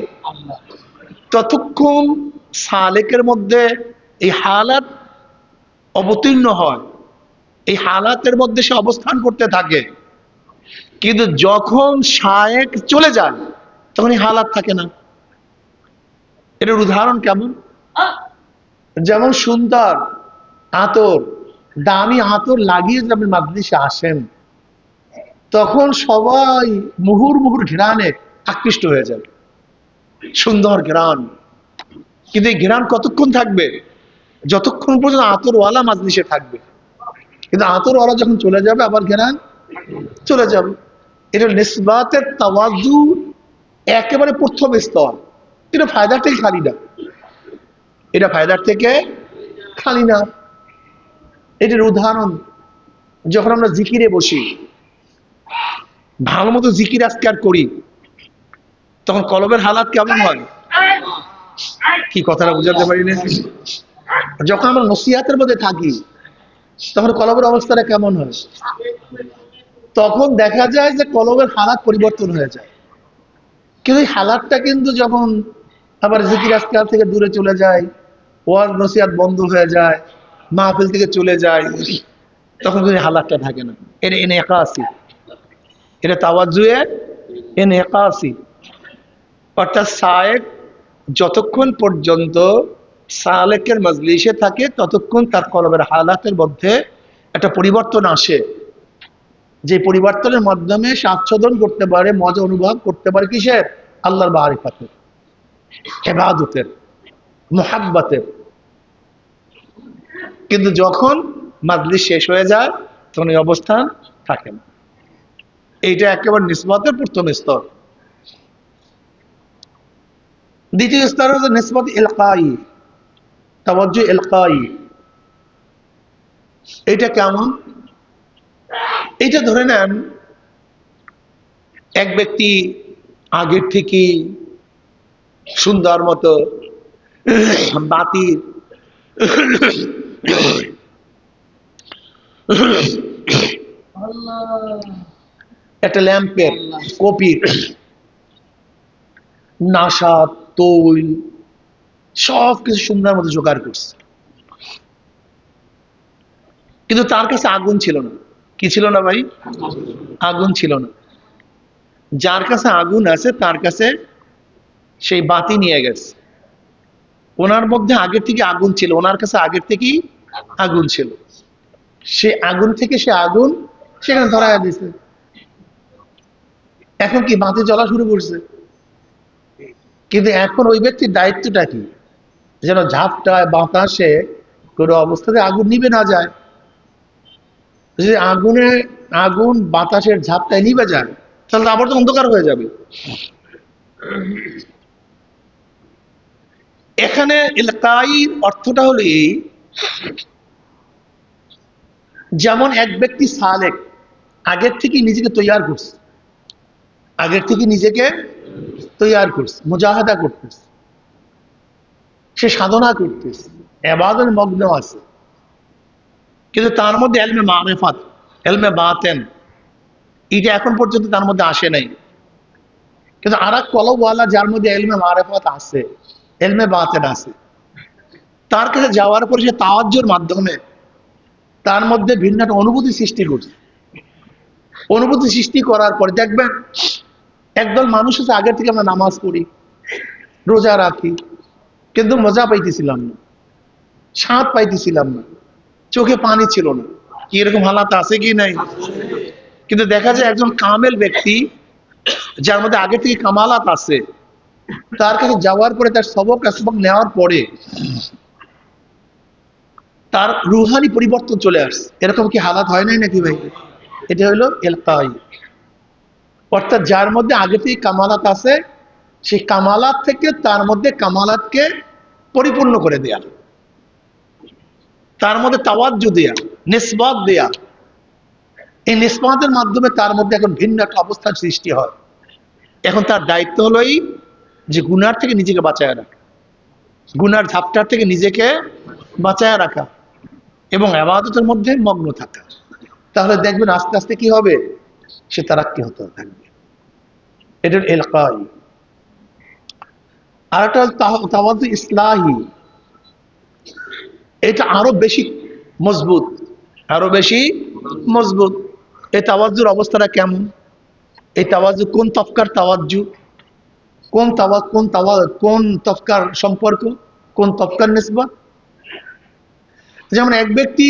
ততক্ষণ সালেকের মধ্যে এই হালাত অবতীর্ণ হয়, এই হালাতের মধ্যে সে অবস্থান করতে থাকে। কিন্তু যখন শায়েক চলে যায় তখন এই হালাত থাকে না। এটার উদাহরণ কেমন? যেমন সুন্দর আতর, দামি আতর লাগিয়ে যদি আপনি মাজলিসে আসেন, তখন সবাই মুহুর মুহুর ঘ্রাণে আকৃষ্ট হয়ে যাবে, সুন্দর ঘ্রাণ। কিন্তু এই ঘ্রাণ কতক্ষণ থাকবে? যতক্ষণ পর্যন্ত আতরওয়ালা মাজলিসে থাকবে। কিন্তু আতরওয়ালা যখন চলে যাবে আবার ঘ্রাণ চলে যাবে। এটা নিসবাতের তাওয়াজ্জু একেবারে প্রথম স্তর। এটা ফায়দার থেকে খালি না, এটা ফায়দার থেকে খালি না। এটার উদাহরণ, যখন আমরা জিকিরে বসি, ভালো মতো জিকির আজকার করি, তখন কলবের হালাত কেমন হয়? কি কথাটা বুঝাতে পারি না? যখন আমরা নসিহাতের মধ্যে থাকি তখন কলবের অবস্থাটা কেমন হয়? তখন দেখা যায় যে কলবের হালাত পরিবর্তন হয়ে যায়। কিন্তু এই হালাতটা কিন্তু যখন আবার জিকির আজকার থেকে দূরে চলে যায়, ওয়াজ নসিহাত বন্ধ হয়ে যায়, মাহফিল থেকে চলে যায়, তখন কিন্তু হালাতটা থাকে না। এটা এনে একা আসি, এটা তাওয়াজ্জুয়ে এনে একা আসি। অর্থাৎ সায়েক যতক্ষণ পর্যন্ত সালেকের মজলিসে থাকে ততক্ষণ তার কলবের হালাতের মধ্যে একটা পরিবর্তন আসে, যে পরিবর্তনের মাধ্যমে স্বাচ্ছন্দ্য করতে পারে, মজা অনুভব করতে পারে কিসের? আল্লাহর মারিফাতের, ইবাদতের, মুহাব্বতের। কিন্তু যখন মাজলিস শেষ হয়ে যায় তখন এই অবস্থান থাকে না। এইটা একেবারে নিসবতের প্রথম স্তর। দ্বিতীয় স্তর হচ্ছে নিসবত ইলকাই, তাওয়াজ্জু ইলকাই। এটা কেমন? এটা ধরে নেন এক ব্যক্তি আগের থেকে সুন্দর মতো বাতির একটা ল্যাম্পের কপির নাসা, তৈল সব কিছু সুন্দর মতো জোগাড় করছে, কিন্তু তার কাছে আগুন ছিল না। কি ছিল না ভাই? আগুন ছিল না। যার কাছে আগুন আছে তার কাছে সেই বাতি নিয়ে গেছে। ওনার মধ্যে আগের থেকে আগুন ছিল, ওনার কাছে আগের থেকেই আগুন ছিল। সে আগুন থেকে সে আগুন সেখানে ধরা দিছে। এখন কি বাতি জ্বলা শুরু করছে, কিন্তু এখন ওই ব্যক্তির দায়িত্বটা কি? যেন ঝাপটায় বাতাসে কোনো অবস্থাতে আগুন নিভে না যায়। যদি আগুন বাতাসের ঝাপটায় নিভে যায় তাহলে আবার তো অন্ধকার হয়ে যাবে। এখানে ইলকাইর অর্থটা হলো এই, যেমন এক ব্যক্তি সালেক আগের থেকে নিজেকে তৈয়ার করছে, আগের থেকে নিজেকে তৈয়ার করছে, মুজাহাদা করতেছে, সে সাধনা করতেছে, ইবাদতের মগ্ন আছে, কিন্তু তার মধ্যে ইলমে মারিফাত, ইলমে বাতেন এটা এখন পর্যন্ত তার মধ্যে আসে নাই। কিন্তু আর এক কলবওয়ালা যার মধ্যে ইলমে মারিফাত আছে, ইলমে বাতেন আছে, তার কাছে যাওয়ার পরে সে তাওয়াজ্জুর মাধ্যমে তার মধ্যে ভিন্ন একটা অনুভূতি সৃষ্টি করছে। অনুভূতি সৃষ্টি করার পর দেখবেন একদল মানুষ আছে, আগের থেকে আমরা নামাজ পড়ি, রোজা রাখি, কিন্তু মজা পাইতেছিলাম না, স্বাদ পাইতেছিলাম না, চোখে পানি ছিল না। কি এরকম হালাত আছে কি নাই? কিন্তু দেখা যায় একজন কামেল ব্যক্তি যার মধ্যে আগে থেকে কামালাত আছে, তার কাছে যাওয়ার পরে তার সবক আসবক নেওয়ার পরে তার রুহানি পরিবর্তন চলে আসছে। এরকম কি হালাত হয় নাই নাকি ভাই? এটা হলো ইলকাই। অর্থাৎ যার মধ্যে আগে থেকে কামালাত আছে, সেই কামালাত থেকে তার মধ্যে কামালাতকে পরিপূর্ণ করে দেয়া, তার মধ্যে তাওয়াজ্জু দেয়া, নিসবত দেয়া, এই নিসবতের মাধ্যমে তার মধ্যে এখন ভিন্ন একটা অবস্থার সৃষ্টি হয়। এখন তার দায়িত্ব হলোই যে গুনার থেকে নিজেকে বাঁচায় রাখা, গুনার ঝাপটার থেকে নিজেকে বাঁচায় রাখা এবং ইবাদতের মধ্যে মগ্ন থাকা। তাহলে দেখবেন আস্তে আস্তে কি হবে, সে তারাক্কি হতে থাকবে। এটা এলকাই। আর একটা তাওয়াজু ইসলাহি, এটা আরো বেশি মজবুত, আরো বেশি মজবুত। এই তাওয়াজ্জুর অবস্থাটা কেমন? এই তাওয়াজ্জু কোন তফকার তাওয়াজ্জু, কোন তফকার সম্পর্ক, কোন তফকার নিসবত? যেমন এক ব্যক্তি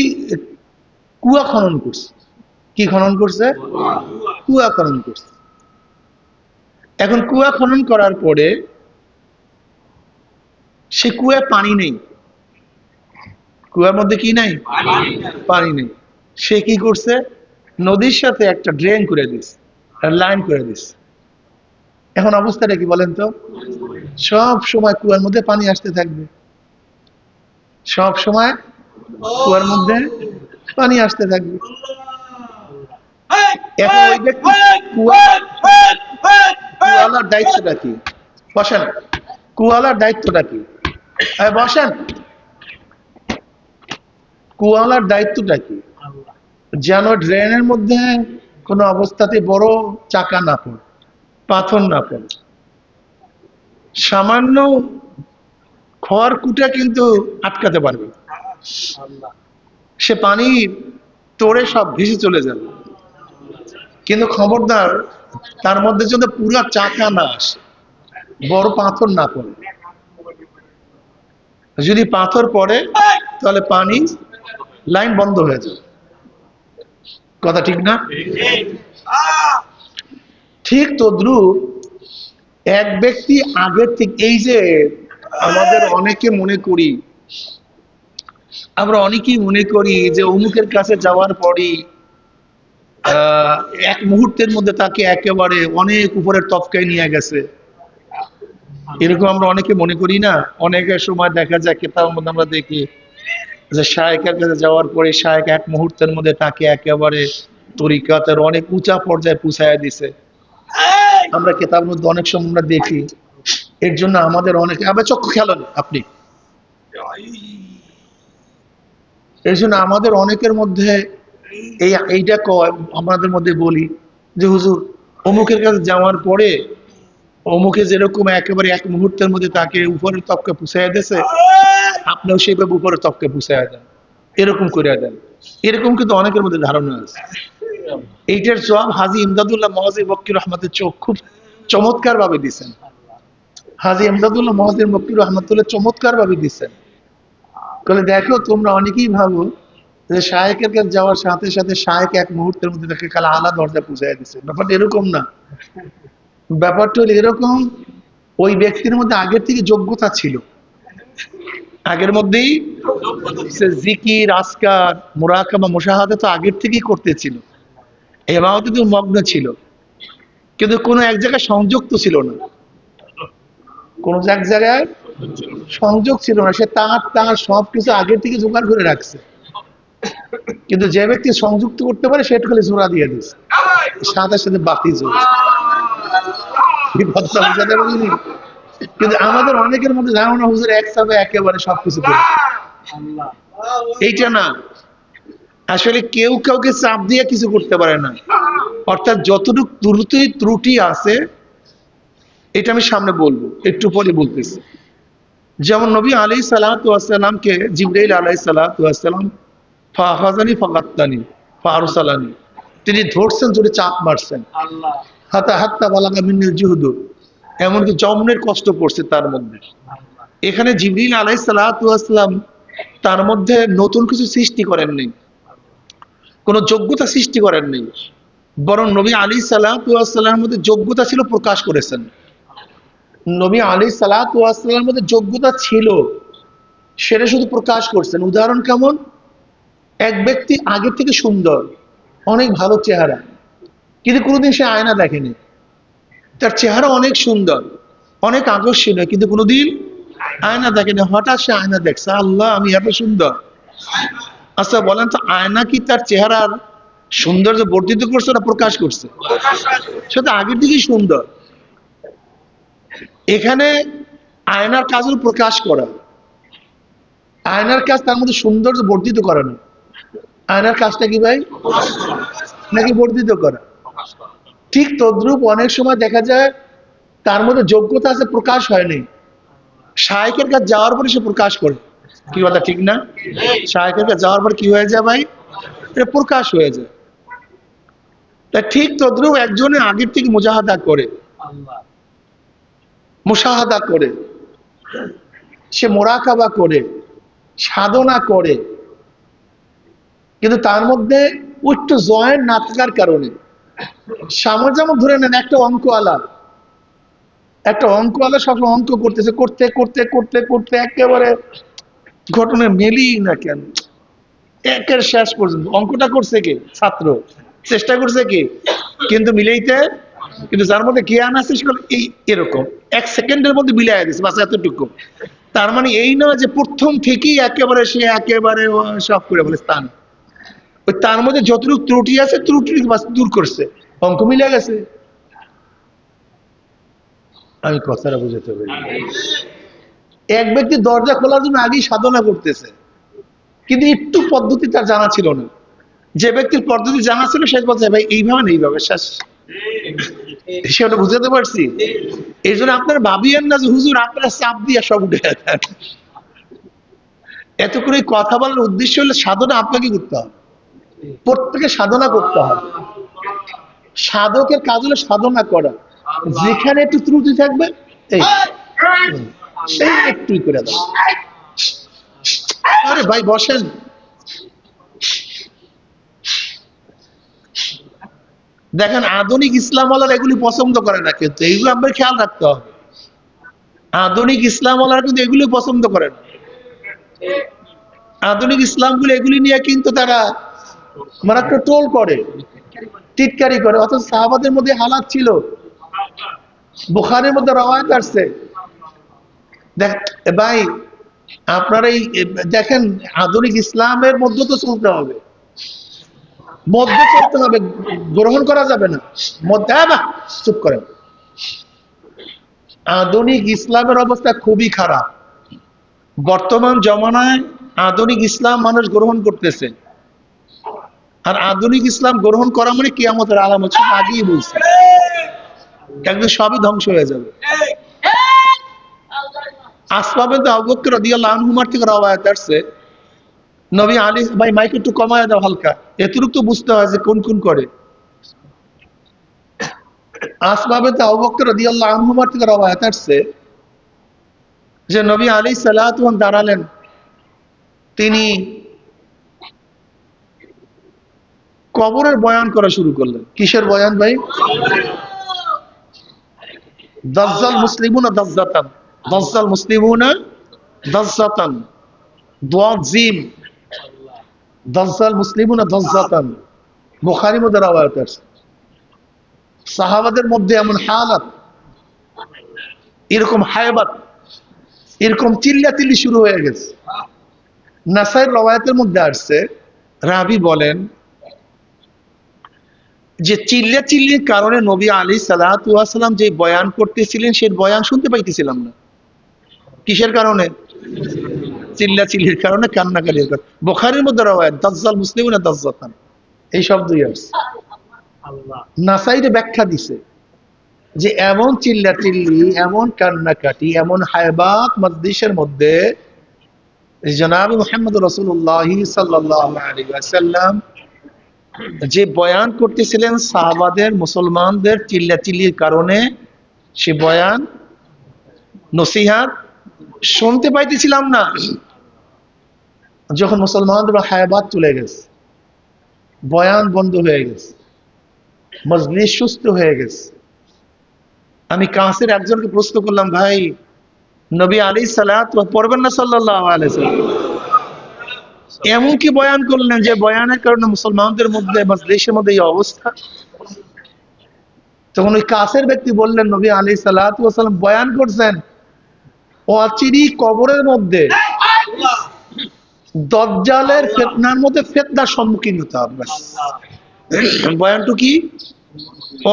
কুয়া খনন করছে, কি খনন করছে? কুয়া খনন করছে। এখন কুয়া খনন করার পরে সে কুয়ায় পানি নেই, কুয়ার মধ্যে কি নাই? পানি নেই। সে কি করছে? নদীর সাথে একটা ড্রেন করে দিস, লাইন করে দিস। এখন অবস্থাটা কি বলেন তো? সব সময় কুয়ার মধ্যে পানি আসতে থাকবে, সব সময় কুয়ার মধ্যে পানি আসতে থাকবে। এখন ওই ব্যক্তি কুয়ালার দায়িত্বটা কি? বসেন, কুয়ালার দায়িত্বটা কি? বসেন, কুয়ালার দায়িত্বটা কি? যেন ড্রেনের মধ্যে কোনো অবস্থাতে বড় চাকা না পড়ে, পাথর না পড়ে। সামান্য খড়কুটা কিন্তু আটকাতে পারবে না। সে পানি তোড়ে সব ভেসে চলে যাবে। কিন্তু খবরদার তার মধ্যে যদি পুরা চাকা না আসে, বড় পাথর না পড়ে। যদি পাথর পড়ে তাহলে পানি লাইন বন্ধ হয়ে যাবে। কথা ঠিক না? ঠিক তদ্রুপ এক ব্যক্তি আগের থেকে, এই যে আমাদের অনেকে মনে করি, আমরা অনেকেই মনে করি যে অমুকের কাছে যাওয়ার পরই এক মুহূর্তের মধ্যে তাকে একেবারে অনেক উপরের তফকায় নিয়ে গেছে। এরকম আমরা অনেকে মনে করি না? অনেকের সময় দেখা যায় কেতাবের মধ্যে আমরা দেখি যে শায়েখের কাছে যাওয়ার পরে শায়েখ এক মুহূর্তের মধ্যে তাকে একেবারে তরিকাতের অনেক উঁচা পর্যায়ে পৌঁছায় দিছে। আমরা কেতাবের মধ্যে অনেক সময় আমরা দেখি। এর জন্য আমাদের অনেকে, আবার চক্ষু খেলেন আপনি, এর জন্য আমাদের অনেকের মধ্যে এইটা আমাদের মধ্যে বলি যে হুজুর অমুকের কাছে যাওয়ার পরে অমুকে যেরকম একেবারে এক মুহূর্তের মধ্যে তাকে উপরের তপকে পুষাইয়া দিয়েছে, আপনিও সেইভাবে উপরের তপকে পুষাইয়া দেন, এরকম করিয়া দেন। এরকম কিন্তু অনেকের মধ্যে ধারণা আছে। এইটার জবাব হাজী ইমদাদুল্লাহ মওয়াজি মক্কি রহমতের চোখ খুব চমৎকার ভাবে দিচ্ছেন। হাজী ইমদাদুল্লাহ মওয়াজি মক্কি রহমতুল্লাহ চমৎকার ভাবে দিচ্ছেন। বলে দেখো তোমরা অনেকেই ভাবো যে শায়েকের কাছে যাওয়ার সাথে সাথে শায়েক এক মুহূর্তের মধ্যে তাকে কালা আলা দরজা পৌঁছায় দিচ্ছে। ব্যাপারটা এরকম না। ব্যাপারটা হলো এরকম, ওই ব্যক্তির মধ্যে আগের থেকে যোগ্যতা ছিল, আগের মধ্যেই সে জিকির আজকার মুরাকাবা মুশাহাদা তো আগের থেকেই করতেছিল, এবাদতে তো মগ্ন ছিল, কিন্তু কোনো এক জায়গায় সংযুক্ত ছিল না, কোনো এক জায়গায় সংযোগ ছিল না। সে তার সবকিছু আগের থেকে জোগাড় করে রাখছে, কিন্তু যে ব্যক্তি সংযুক্ত করতে পারে সেটা খালি জোড়া দিয়ে দিচ্ছে, সাথে সাথে বাতি জ্বলছে। কিন্তু আমাদের অনেকের মধ্যে ধারণা হুজুর একসাথে একেবারে সবকিছু করে, এইটা না। আসলে কেউ কাউকে চাপ দিয়ে কিছু করতে পারে না। অর্থাৎ যতটুকু ত্রুটি আছে, এটা আমি সামনে বলবো, একটু পরে বলতেছি। যেমন নবী আলাইহিস সালাতু ওয়াস সালামকে জিবরাইল আলাইহিস সালাতু ওয়াস সালাম ফাখাযানি ফাকাত্তানি ফারসালানি, তিনি ধরছেন, জোরে চাপ মারছেন। হাত্তা হাত্তা বালাগা মিনাল জুহুদ, এমনকি যমনের কষ্ট পড়ছে তার মধ্যে। এখানে জিবরিল আলাইহিস সালাতু ওয়াস সালাম তার মধ্যে নতুন কিছু সৃষ্টি করেন নাই, কোনো যোগ্যতা সৃষ্টি করেন নাই, বরং নবী আলাইহিস সালাতু ওয়াস সালামের মধ্যে যোগ্যতা ছিল, প্রকাশ করেছেন। নবী আলাইহিস সালাতু ওয়াস সালামের মধ্যে যোগ্যতা ছিল, সেটা শুধু প্রকাশ করছেন। উদাহরণ কেমন? এক ব্যক্তি আগের থেকে সুন্দর, অনেক ভালো চেহারা, কিন্তু কোনোদিন সে আয়না দেখেনি। তার চেহারা অনেক সুন্দর, অনেক আকর্ষণীয়, কিন্তু কোনোদিন আয়না দেখেনি। হঠাৎ সে আয়না দেখছে, আল্লাহ আমি এত সুন্দর, আচ্ছা বলেন তো, আয়না কি তার চেহারার সৌন্দর্য বর্ধিত করছে না প্রকাশ করছে? সেটা আগের থেকেই সুন্দর। এখানে আয়নার কাজ হলো প্রকাশ করা, আয়নার কাজ তার মধ্যে সৌন্দর্য বর্ধিত করা না। আয়নার কাজটা কি ভাই? নাকি বর্ধিত করা। ঠিক তদ্রূপ অনেক সময় দেখা যায় তার মধ্যে যোগ্যতা আছে, প্রকাশ হয়নি, শায়েখের কাছে যাওয়ার পরে সে প্রকাশ করে। কি কথা ঠিক না? শায়েখের কাছে যাওয়ার পর কি হয়ে যায় ভাই? এটা প্রকাশ হয়ে যায়। তা ঠিক তদ্রূপ একজনে আগের থেকে মুজাহাদা করে, মুশাহাদা করে, সে মোরাকাবা করে, সাধনা করে, কিন্তু তার মধ্যে উচ্চ জয়েন্ট না থাকার কারণে, সামঞ্জস্য ধরে নেন একটা অঙ্কওয়ালা সবসময় অঙ্ক করতেছে, করতে করতে করতে করতে একেবারে ঘটনা মেলি না কেন, একের শেষ পর্যন্ত অঙ্কটা করছে কে? ছাত্র। চেষ্টা করছে কি? কিন্তু মিলাইতে, কিন্তু যার মধ্যে জ্ঞান আছে এই এরকম 1 সেকেন্ডের মধ্যে মিলাই দিচ্ছে, বাস এতটুকু। তার মানে এই নয় যে প্রথম থেকেই একেবারে সে একেবারে সব করে বলে স্থান। ওই তার মধ্যে যতটুকু ত্রুটি আছে ত্রুটি বাস দূর করছে, অঙ্ক মিলে গেছে। আমি কথাটা বুঝাতে পারি? এক ব্যক্তি দরজা খোলার জন্য আগেই সাধনা করতেছে, কিন্তু একটু পদ্ধতি তার জানা ছিল না। যে ব্যক্তির পদ্ধতি জানা ছিল সে বলছে ভাই এইভাবে না এইভাবে, শেষ। সেটা বুঝাতে পারছি? এই জন্য আপনারা ভাবিয়েন না যে হুজুর আপনারা চাপ দিয়ে সব উঠে যান। এত করে কথা বলার উদ্দেশ্য হলে সাধনা আপনাকে করতে হবে, প্রত্যেকে সাধনা করতে হবে। সাধকের কাজ হলো সাধনা করা। যেখানে একটু ত্রুটি থাকবে এই সেই একটু করে দাও। আরে ভাই বসেন। দেখেন আধুনিক ইসলামওয়ালারা এগুলি পছন্দ করে না, কিন্তু এইগুলো আপনার খেয়াল রাখতে হবে। আধুনিক ইসলামওয়ালারা কিন্তু এগুলি পছন্দ করে না। আধুনিক ইসলামগুলো এগুলি নিয়ে কিন্তু তারা মারাত্মক টোল করে, টিটকারি করে, অথচ সাহাবাদের মধ্যে হালাত ছিল। বুখারীর মধ্যে রওয়ায়াত আসছে। দেখ ভাই, আপনারা এই দেখেন আধুনিক ইসলামের মধ্যে তো চলতে হবে, মধ্যে চলতে হবে, গ্রহণ করা যাবে না মধ্যে। চুপ করেন। আধুনিক ইসলামের অবস্থা খুবই খারাপ। বর্তমান জমানায় আধুনিক ইসলাম মানুষ গ্রহণ করতেছে, আর আধুনিক ইসলাম গ্রহণ করা মানে কিয়ামতের আলামত। আগেই বলছি একদিন সবই ধ্বংস হয়ে যাবে। আসমা বিনতে আবু বকর রাদিয়াল্লাহু আনহুমার থেকে রওয়ায়াত আসছে, নবী আলী, ভাই মাইক একটু কমায় দাও হালকা, এতটুকু তো বুঝতে হয় যে কোন কোন করে। আসমা বিনতে আবু বকর রাদিয়াল্লাহু আনহুমার থেকে রওয়ায়াত আসছে যে নবী আলাইহিস সালাতু ওয়াস সালাম দাঁড়ালেন, তিনি কবরের বয়ান করা শুরু করলেন। কিসের বয়ান ভাই? দাজ্জাল মুসলিমুনা দাজ্জাতান, দাজ্জাল মুসলিমুনা দাজ্জাতান, দাদ জিম, দাজ্জাল মুসলিমুনা দাজ্জাতান। বুখারীর মধ্যে রওয়ায়াত আছে। সাহাবাদের মধ্যে এমন হালাত, এরকম হায়বাত, এরকম চিল্লাচিল্লি শুরু হয়ে গেছে। নাসাইর রওয়ায়াতের মধ্যে আসছে, রাবি বলেন যে চিল্লাচিল্লির কারণে নবী আলাইহিস সালাতু ওয়াস সালাম যে বয়ান করতেছিলেন সেই বয়ান শুনতে পাইতেছিলাম না। কিসের কারণে? চিল্লাচিল্লির কারণে, কান্নাকাটির কারণে। বুখারীর মধ্যে রওয়ায়াত, দাজ্জাল মুসলিমুনা দাজ্জাতান, এই শব্দই আসছে। নাসাইরে ব্যাখ্যা দিছে যে এমন চিল্লাচিল্লি, এমন কান্নাকাটি, এমন হায়বাত মজলিসের মধ্যে জনাব মুহাম্মদ রাসূলুল্লাহ সাল্লাল্লাহু আলাইহি ওয়াসাল্লাম যে বয়ান করতেছিলেন, সাহাবাদের মুসলমানদের চিল্লাচিল্লির কারণে সে বয়ান নসিহত শুনতে পাইতেছিলাম না। যখন মুসলমানদের হায়াবাত চলে গেছে, বয়ান বন্ধ হয়ে গেছে, মজলিস সুস্থ হয়ে গেছে, আমি কাছের একজনকে প্রশ্ন করলাম, ভাই নবী আলাইহিস সালাত পড়বেন না সাল্লাল্লাহু আলাইহি ওয়াসাল্লাম? এমন কি বয়ান করলেন যে বয়ানের কারণে মুসলমানদের মধ্যে মজলিসের মধ্যে এই অবস্থা? তখন ওই কাছের ব্যক্তি বললেন, নবী আলাইহিস সালাতু ওয়াস সালাম বয়ান করছেন অচিরি কবরের মধ্যে দজ্জালের ফিতনার মধ্যে ফিতনার সম্মুখীন হতে হবে। ব্যাস বয়ানটু কি?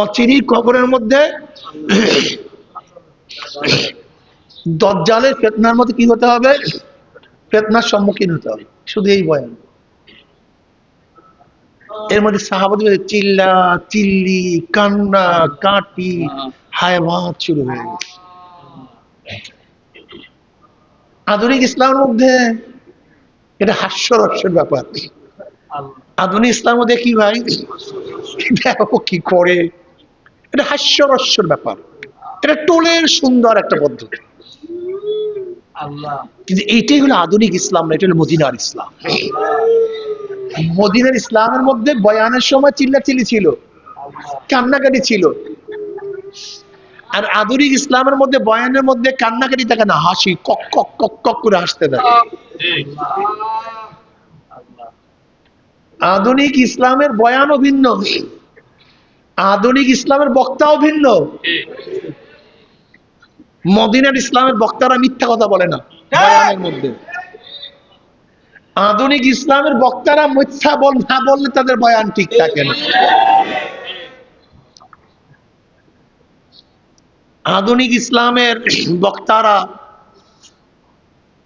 অচিরি কবরের মধ্যে দজ্জালের ফিতনার মধ্যে কি হতে হবে? ফিতনার সম্মুখীন হতে হবে, শুধু এই বয়ান। এর মধ্যে সাহাবাদের চিল্লা চিল্লি, কান্না কাটি, হায়াত শুরু হয়ে গেছে। আধুনিক ইসলামের মধ্যে এটা হাস্যরস্যের ব্যাপার। আধুনিক ইসলামের মধ্যে কি ভাই, দেখো কি করে, এটা হাস্যরস্যের ব্যাপার। এটা টোলের সুন্দর একটা পদ্ধতি, কিন্তু এইটাই হলো আধুনিক ইসলাম না, এটা হলো মদিনার ইসলাম। মদিনার ইসলামের মধ্যে বয়ানের সময় চিল্লাচিল্লি ছিল, কান্নাকাটি ছিল। আর আধুনিক ইসলামের মধ্যে বয়ানের মধ্যে কান্নাকাটি থাকে না, হাসি, কক কক কক কক করে হাসতে থাকে। আধুনিক ইসলামের বয়ানও ভিন্ন, আধুনিক ইসলামের বক্তাও ভিন্ন। মদিনার ইসলামের বক্তারা মিথ্যা কথা বলে না বয়ানের মধ্যে। আধুনিক ইসলামের বক্তারা মিথ্যা না বললে তাদের বয়ান ঠিক থাকে না। আধুনিক ইসলামের বক্তারা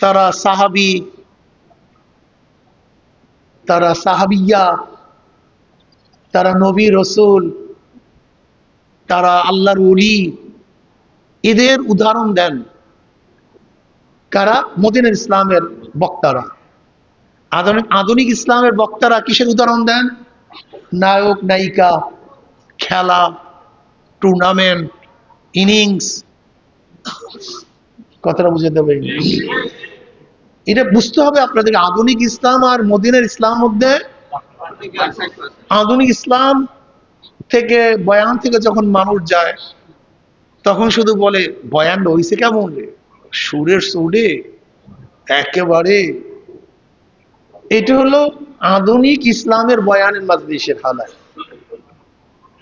তারা সাহাবী, তারা সাহাবিয়া, তারা নবী রসুল, তারা আল্লাহর ওলি, এদের উদাহরণ দেন কারা? মদিনার ইসলামের বক্তারা। আধুনিক ইসলামের বক্তারা কিসের উদাহরণ দেন? নায়ক নায়িকা, খেলা, টুর্নামেন্ট, ইনিংস। কথাটা বুঝে দেবে, এটা বুঝতে হবে আপনাদের। আধুনিক ইসলাম আর মদিনার ইসলাম মধ্যে, আধুনিক ইসলাম থেকে বয়ান থেকে যখন মানুষ যায় তখন শুধু বলে বয়ান হইছে কেমন রে, সুরের সুরে একেবারে। এটা হলো আধুনিক ইসলামের বয়ানের মাজলিসের হালাত।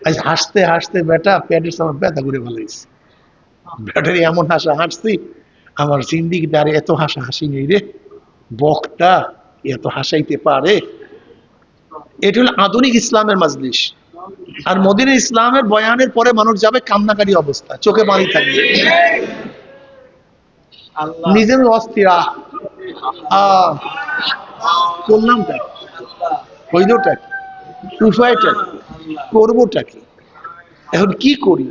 আজ হাসতে হাসতে বেটা পেটের সময় ব্যথা করে ফেলাইছে, ব্যাটারি এমন হাসা হাসছি আমার জিন্দিগিতে আর এত হাসা হাসি নেই রে, বক্তা এত হাসাইতে পারে। এটা হলো আধুনিক ইসলামের মাজলিস। আর মদিনা ইসলামের বয়ানের পরে মানুষ যাবে কান্নাকারী অবস্থা, চোখে পানি থাকবে, নিজের অস্থির, করলামটা হইলটা কি, উপায়টা কি, করবোটা কি, এখন কি করি।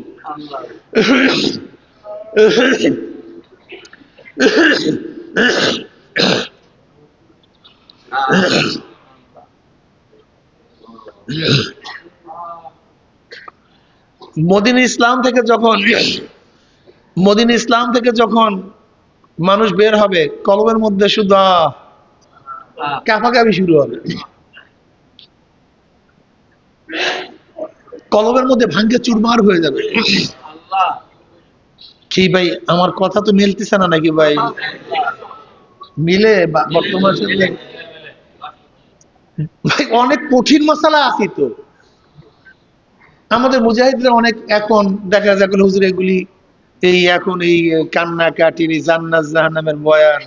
মদিনা ইসলাম থেকে যখন মানুষ বের হবে, কলবের মধ্যে শুধু কাঁপাকাঁপি শুরু হবে, কলবের মধ্যে ভাঙ্গে চুরমার হয়ে যাবে। কি ভাই আমার কথা তো মিলতেছে না নাকি ভাই? মিলে বর্তমান ভাই অনেক কঠিন মশালা আছে তো। আমাদের মুজাহিদরা অনেক এখন দেখা যায় হুজুর এগুলি এই এখন এই কান্না কাটির জান্নাত জাহান্নামের বয়ান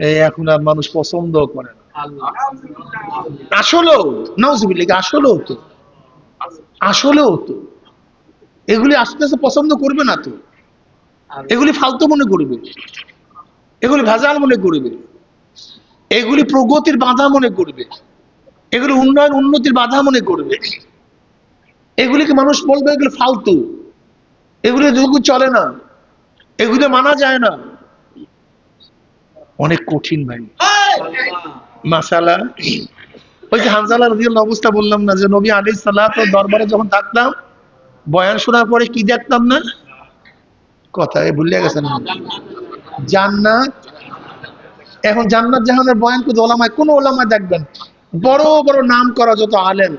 এই এখন আর মানুষ পছন্দ করে না। আসলেও নাউজুবিল্লাহ, আসলেও তো এগুলি আস্তে আস্তে পছন্দ করবে না তো। এগুলি ফালতু মনে করবে, এগুলি ভেজাল মনে করবে, এগুলি প্রগতির বাধা মনে করবে, এগুলি উন্নতির বাধা মনে করবে। এগুলিকে মানুষ বলবে এগুলো ফালতু, এগুলি যেগুলো চলে না, এগুলো মানা যায় না। অনেক কঠিন ভাই মাসালা। ওই যে হানজালা রাদিয়াল্লাহু অবস্থা বললাম না, যে নবী আলাইহিস সালাত দরবারে যখন থাকতাম বয়ান শোনার পরে কি দেখতাম না, কথা ভুলে গেছেন, জান্নাত। এখন জান্নাত জাহান্নামের বয়ান কোন ওলামায় দেখবেন বড় বড় নাম করা যত আলেম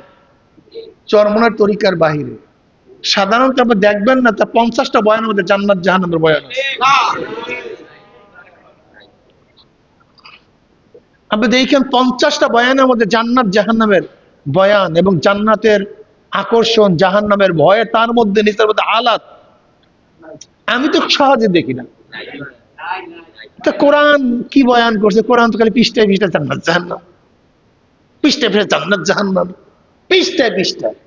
চরমনের তরিকার বাহিরে সাধারণত আপনি দেখবেন না তা 50টা বয়ানের মধ্যে জান্নাত জাহান্নামের বয়ান আছে। আপনি দেখেন 50টা বয়ানের মধ্যে জান্নাত জাহান্নামের বয়ান এবং জান্নাতের আকর্ষণ, জাহান্নামের ভয়ে, তার মধ্যে নিচের মধ্যে আলাত। আমি তো সহজে দেখি না, তা কোরআন কি বয়ান করছে? কোরআন তো খালি পৃষ্ঠায় পৃষ্ঠায় জান্নাত জাহান্নাম, পৃষ্ঠায় পৃষ্ঠায় জান্নাত জাহান্নাম, পৃষ্ঠায় পৃষ্ঠায়।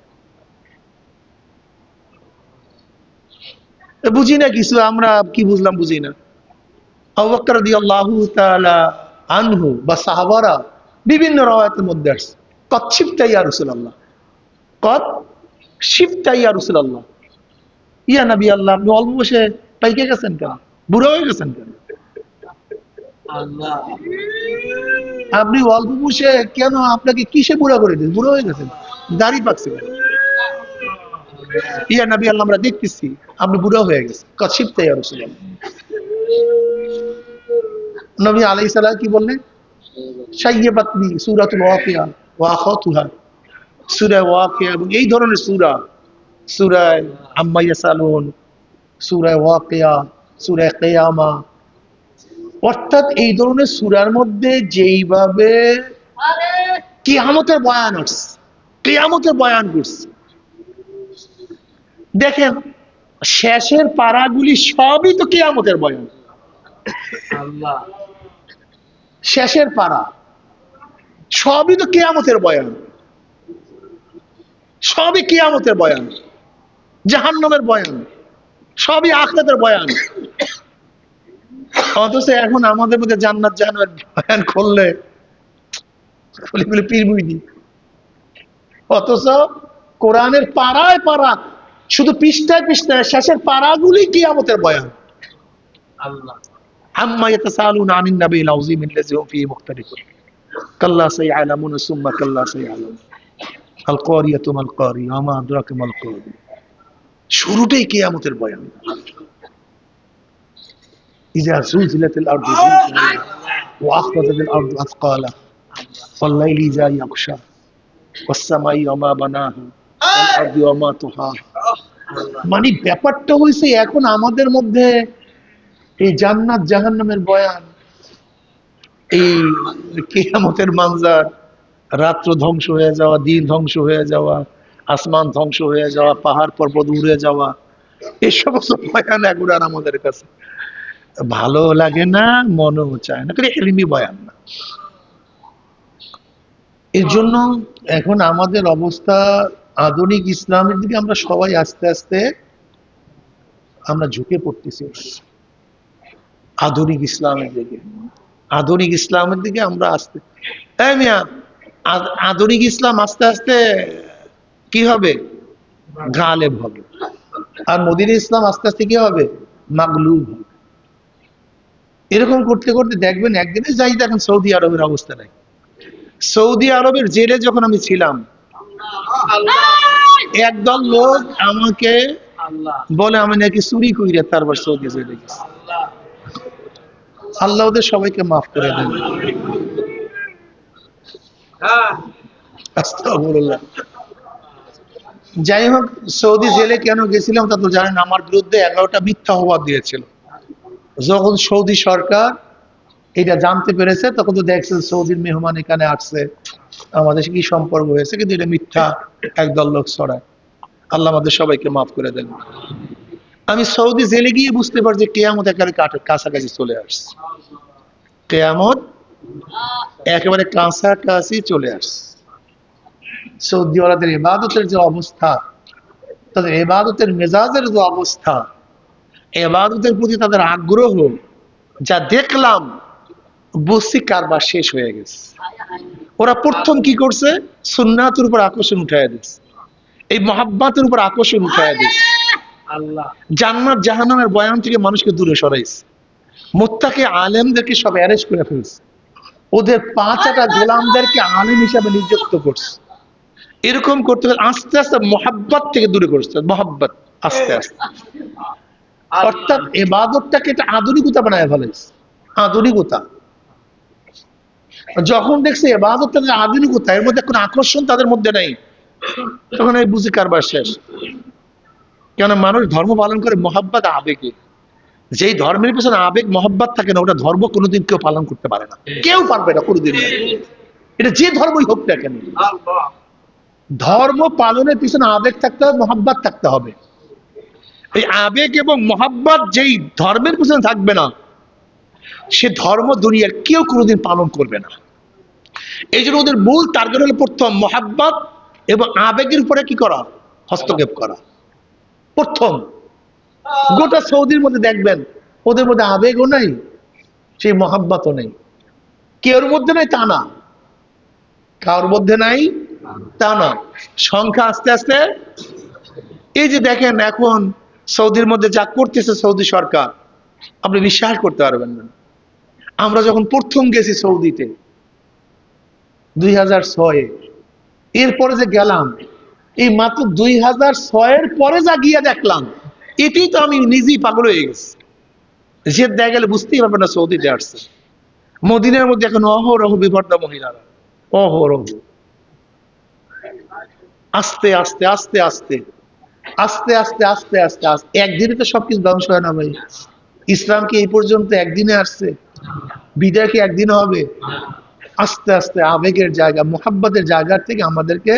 বুঝি না কিছু আমরা, কি বুঝলাম বুঝি না। আবু বকর রাদিয়াল্লাহু তাআলা আনহু বা সাহাবারা বিভিন্ন রাওয়ায়াতের মধ্যে আসছে কদ শিফতা ইয়া রাসূলুল্লাহ, কদ শিফতা ইয়া রাসূলুল্লাহ, ইয়া নবী আল্লাহ, আপনি অল্প বসে পাইকে গেছেন কেন, বুড়ো হয়ে গেছেন কেন? আপনি অল্প বসে কেন, আপনাকে কিসে বুড়া করে দিন, বুড়ো হয়ে গেছেন, দাড়ি পাকছে কেন? ইয়া নবী আল্লাহ, আমরা দেখতেছি আপনি বুড়ো হয়ে গেছেন, কদ শিফতা ইয়া রাসূলুল্লাহ। নবী আলাইহিস সালাম কি বললেন? শাইয়াবাতনি সূরাতুল ওয়াকিয়া ওয়া আখাতুহা, সূরা ওয়াকিয়া এবং এই ধরনের সূরা, সূরা আম্মা ইয়াসালুন, সূরা ওয়াকিয়া, সূরা কিয়ামা, অর্থাৎ এই ধরনের সূরার মধ্যে যেইভাবে কিয়ামতের বয়ান আছে, কিয়ামতের বয়ান করছে, দেখেন শেষের পারাগুলি সবই তো কিয়ামতের বয়ান। শেষের পারা সবই তো কিয়ামতের বয়ান, সবই কিয়ামতের বয়ান, জাহান্নামের বয়ান, সবই আখিরাতের বয়ান। অথচ এখন আমাদের মধ্যে জান্নাত জাহান্নামের বয়ান করলে খুলে খুলে পীর দি। অথচ কোরআনের পাড়ায় পাড়া, শুধু পৃষ্ঠায় পৃষ্ঠায় শেষের পাড়াগুলি কিয়ামতের বয়ান। আম্মা ইয়াতাসালুনা আনিন নাবিয়িল আযীম আল্লাযী হুম ফীহি মুখতালিফুন কাল্লা সায়ালামুনা সুম্মা কাল্লা সায়ালামুন আল কারিয়াতু মাল কারিয়া ওয়া মা আদরাকা মাল কারিয়া। শুরুতেই কিয়ামতের বয়ান। ইযা যুলজিলাতিল আরদু জিলজালাহা ওয়া আখরাজাতিল আরদু আথকালাহা ওয়াল লাইলি ইযা ইয়াগশা ওয়াস সামাই ওয়া মা বানাহা ওয়াল আরদি ওয়া মা তুহাহা। মানে ব্যাপারটা হইছে এখন আমাদের মধ্যে এই জান্নাত জাহান্নামের বয়ান, এই কিয়ামতের মানজার, রাত্র ধ্বংস হয়ে যাওয়া, দিন ধ্বংস হয়ে যাওয়া, আসমান ধ্বংস হয়ে যাওয়া, পাহাড় পর্বত উড়ে যাওয়া, এই সমস্ত বয়ান এখন আর আমাদের কাছে ভালো লাগে না, মনেও চায় না, কিন্তু এলমি বয়ান না। এর জন্য এখন আমাদের অবস্থা, আধুনিক ইসলামের দিকে আমরা সবাই আস্তে আস্তে আমরা ঝুঁকে পড়তেছি, আধুনিক ইসলামের দিকে, আধুনিক ইসলামের দিকে আমরা আস্তে, মিয়া আধুনিক ইসলাম আস্তে আস্তে কি হবে, গালেব হবে, আর মদিনা ইসলাম আস্তে আস্তে কি হবে, মাগলুব হবে। এরকম করতে করতে দেখবেন একদিনে যাই দেখেন সৌদি আরবের অবস্থা নাই। সৌদি আরবের জেলে যখন আমি ছিলাম, একদল লোক আমাকে বলে আমি নাকি চুরি কইরা তারপর সৌদি জেলে গেছি। আল্লাহ ওদের সবাইকে মাফ করে দেন। আস্তাগফিরুল্লাহ। যাই হোক, সৌদি জেলে কেন গেছিলাম তা তো জানেন, আমার বিরুদ্ধে 11টা মিথ্যা অপবাদ দিয়েছিল। যখন সৌদি সরকার এটা জানতে পেরেছে তখন তো দেখছেন সৌদির মেহমান এখানে আসছে, আমাদের কি সম্পর্ক হয়েছে, কিন্তু এটা মিথ্যা একদল লোক ছড়ায়। আল্লাহ আমাদের সবাইকে মাফ করে দেন। আমি সৌদি জেলে গিয়ে বুঝতে পারছি কেয়ামত একেবারে কাছাকাছি চলে আসছে, কেয়ামত একেবারে কাছাকাছি চলে আসছে। সৌদিওয়ালাদের ইবাদতের যে অবস্থা, তাদের ইবাদতের মেজাজের যে অবস্থা, ইবাদতের প্রতি তাদের আগ্রহ যা দেখলাম, বুঝছি কারবার শেষ হয়ে গেছে। ওরা প্রথম কি করছে, সুন্নাতের উপর আকর্ষণ উঠায় দিচ্ছে, এই মহাব্বাতের উপর আকর্ষণ উঠায় দিচ্ছে, জান্নাত জাহান্নামের বয়ান থেকে মানুষকে দূরে সরাইছে, মুত্তাকি আলেমদেরকে সব অ্যারেস্ট করে ফেলছে, ওদের 5টা গোলামদেরকে আলেম হিসাবে নিযুক্ত করছে। এরকম করতে আস্তে আস্তে মহাব্বত থেকে দূরে করছে, মহাব্বত আস্তে আস্তে, অর্থাৎ ইবাদতটাকে এটা আধুনিকতা বানায় ফেলেছে, আধুনিকতা। যখন দেখছে ইবাদতটা আধুনিকতা, এর মধ্যে কোনো আকর্ষণ তাদের মধ্যে নাই, তখন এই বুঝি কারবার শেষ। কেন মানুষ ধর্ম পালন করে মহাব্বত আবেগে, যেই ধর্মের পেছনে আবেগ মহাব্বত থাকে না, ওটা ধর্ম কোনোদিন কেউ পালন করতে পারে না, কেউ পারবে না কোনোদিন। এটা যে ধর্মই হোক না কেন, ধর্ম পালনের পিছনে আবেগ থাকতে হবে, মহাব্বত থাকতে হবে। এই আবেগ এবং মহাব্বত যেই ধর্মের পিছনে থাকবে না, সে ধর্ম দুনিয়ার কেউ কোনোদিন পালন করবে না। এই জন্য ওদের মূল টার্গেট হলো প্রথম মহাব্বত এবং আবেগের উপরে কি করা, হস্তক্ষেপ করা। প্রথম গোটা সৌদির মধ্যে দেখবেন ওদের মধ্যে আবেগও নাই, সেই মহাব্বতও নেই। কেউর মধ্যে নাই তা না, কারোর মধ্যে নাই তা না। সংখ্যা আস্তে আস্তে, এই যে দেখেন এখন সৌদির মধ্যে যা করতেছে সৌদি সরকার, আপনি বিশ্বাস করতে পারবেন না। আমরা যখন প্রথম গেছি সৌদিতে 2006-এ, এরপরে যে গেলাম, এই মাত্র 2006-এর পরে যা গিয়ে দেখলাম, এটাই তো আমি নিজেই পাগল হয়ে গেছি। যে দেখা গেলে বুঝতেই পারবেন না সৌদিতে আসছে। মদিনার মধ্যে এখন অহরহ বিপর্দা মহিলারা, অহরহ। আস্তে আস্তে আস্তে আস্তে আস্তে আস্তে আস্তে আস্তে আস্তে একদিনে তো সবকিছু ধ্বংস হয় না ভাই। ইসলাম কি এই পর্যন্ত একদিনে আসছে? বিদায় কি একদিনে হবে? আস্তে আস্তে আবেগের জায়গা, মোহাব্বতের জায়গা থেকে আমাদেরকে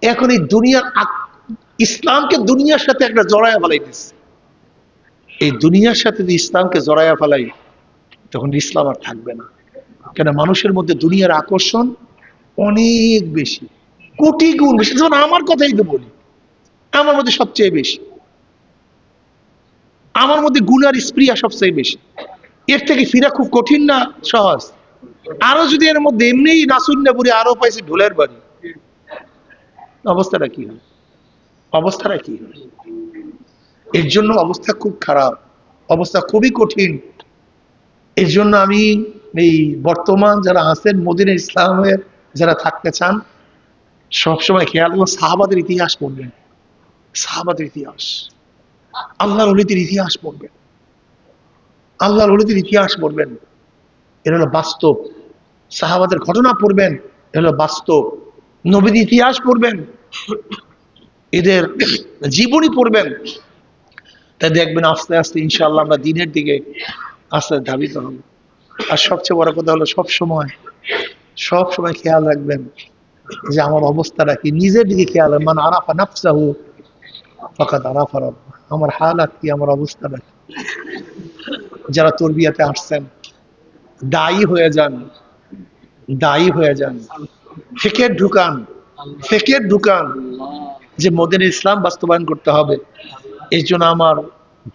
এখন এই দুনিয়ার ইসলামকে দুনিয়ার সাথে একটা জড়াইয়া ফেলাই দিচ্ছে। এই দুনিয়ার সাথে যদি ইসলামকে জড়াইয়া ফেলাই, তখন ইসলাম আর থাকবে না। কেন মানুষের মধ্যে দুনিয়ার আকর্ষণ অনেক বেশি, কোটি গুণ বেশি। যেমন আমার কথাই তো বলি, আমার মধ্যে সবচেয়ে বেশি, আমার মধ্যে গুণ আর স্প্রিয়া সবচেয়ে বেশি। এর থেকে ফিরা খুব কঠিন না সহজ? আরো যদি এর মধ্যে এমনি নাসুন না পুরি আরো পাইছি ঢোলের বাড়ি, অবস্থাটা কি হয়? অবস্থাটা কি হয়? এর জন্য অবস্থা খুব খারাপ, অবস্থা খুবই কঠিন। এর জন্য আমি এই বর্তমান যারা আছেন মদিনা ইসলামের যারা থাকতে চান, সবসময় খেয়াল করবেন সাহাবাদের ইতিহাস পড়বেন, সাহাবাদের ইতিহাস, আল্লাহর ওলিদের ইতিহাস পড়বেন, আল্লাহর ওলিদের ইতিহাস পড়বেন। এর হলো বাস্তব। সাহাবাদের ঘটনা পড়বেন, এর হলো বাস্তব। নবীর ইতিহাস পড়বেন, এদের জীবনী পড়বেন। তাই দেখবেন আস্তে আস্তে ইনশাআল্লাহ আমরা দিনের দিকে আস্তে ধাবিত হব। আর সবচেয়ে বড় কথা হলো সব সময় খেয়াল রাখবেন যে আমার অবস্থাটা কি, নিজের দিকে খেয়াল রাখবেন। মান আরাফা নাফসাহু ফাকাদ আরাফা রাব্বাহ। আমার হালাত কি, আমার অবস্থাটা কি। যারা তরবিয়াতে আসছেন দায়ী হয়ে যান, দায়ী হয়ে যান, ফিকের ঢুকান, ফিকের ঢুকান যে মদিনা ইসলাম বাস্তবায়ন করতে হবে। এই জন্য আমার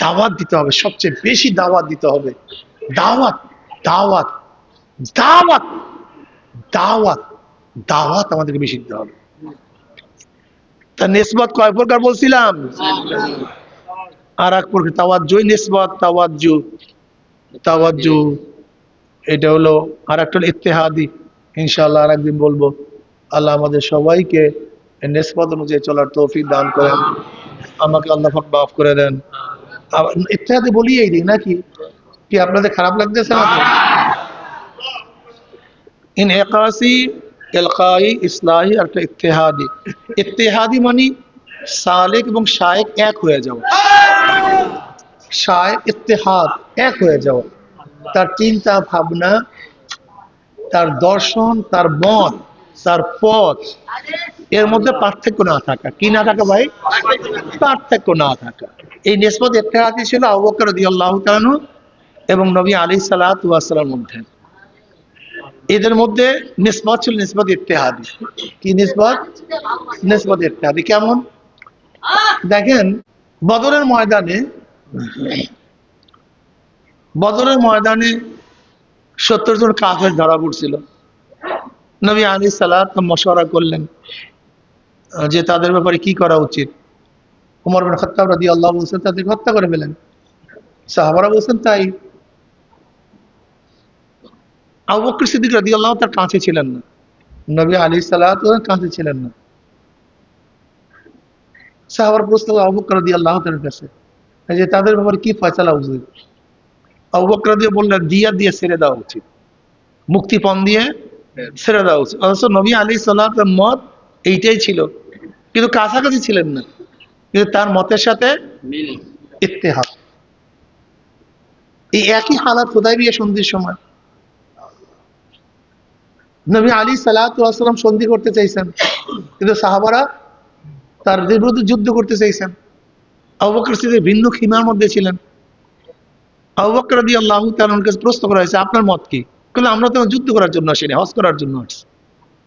দাওয়াত দিতে হবে, সবচেয়ে বেশি দাওয়াত দিতে হবে। দাওয়াত দাওয়াত দাওয়াত দাওয়াত দাওয়াত আমাদেরকে বেশি দিতে হবে। তা নিসবত কয় প্রকার বলছিলাম? আর এক প্রকার তাওয়াজ্জু, নিসবত, তাওয়াজ্জু, তাওয়াজ্জু এটা হলো। আর একটা হলো ইত্তেহাদি, ইনশাআল্লাহ আর একদিন বলবো। আল্লাহ আমাদের সবাইকে নিসবত অনুযায়ী চলার তৌফিক দান করেন। আমাকে আল্লাহ পাক মাফ করে দেন। ইত্তেহাদি বলি এই দিন নাকি কি আপনাদের খারাপ লাগতেছে না? ইনইকাসি, ইলকাই, ইসলাহি আর একটা ইত্তেহাদি। ইত্তেহাদি মানে সালেক এবং শায়েক এক হয়ে যাওয়া। শায়েক ইত্তেহাদ, এক হয়ে যাওয়া। তার চিন্তা ভাবনা, তার দর্শন, তার মত, তার পথ, এর মধ্যে পার্থক্য না থাকা। কি না থাকা ভাই? পার্থক্য না থাকা। এই নিসবত ইত্তেহাদি ছিল আবু বকর রাদিয়াল্লাহু তাআলা আনহু এবং নবী আলাইহিস সালাতু ওয়াস সালামের মধ্যে। এদের মধ্যে নিসবত ছিল নিসবত ইত্তেহাদি। কি নিসবত? নিসবত ইত্তেহাদি। কেমন? দেখেন বদরের ময়দানে, বদরের ময়দানে 70 জন কাফের ধরা পড়ছিল। নবী আলাইহিস সালাত মশওয়ারা করলেন যে তাদের ব্যাপারে কি করা উচিত। ওমর বিন খাত্তাব রাদিয়াল্লাহু আনহু বলছেন তাদেরকে হত্যা করে ফেলেন। সাহাবারা বলছেন তাই। আবু বকর সিদ্দিক রাদিয়াল্লাহু তার কাছে ছিলেন না, নবী আলাইহিস সালাত কাছে ছিলেন না। সাহাবার প্রশ্ন আবু বকর রাদিয়াল্লাহু তার কাছে যে তাদের ব্যাপারে কি ফয়সালা উচিত। আবু বকর রাদিয়াল্লাহু বললেন দিয়া দিয়ে ছেড়ে দেওয়া উচিত, মুক্তিপণ দিয়ে ছেড়ে দেওয়া উচিত। অথচ নবী আলাইহিস সালাতের মত এইটাই ছিল, কিন্তু কাছাকাছি ছিলেন না, কিন্তু তার মতের সাথে ইত্তেহাদ। এই একই হালাত হুদায়বিয়া সন্ধির সময় নবী আলী সালাতু ওয়াস সালাম সন্ধি করতে চাইছেন, কিন্তু সাহাবারা তার বিরুদ্ধে যুদ্ধ করতে চাইছেন। আবু বকর সিদ্দিক ভিন্ন খিমার মধ্যে ছিলেন। আবু বকর রাদিয়াল্লাহু তাআলার কাছে প্রশ্ন করা হয়েছে, আপনার মত কি? বললেন, আমরা তো যুদ্ধ করার জন্য আসিনি, হজ করার জন্য আসছি,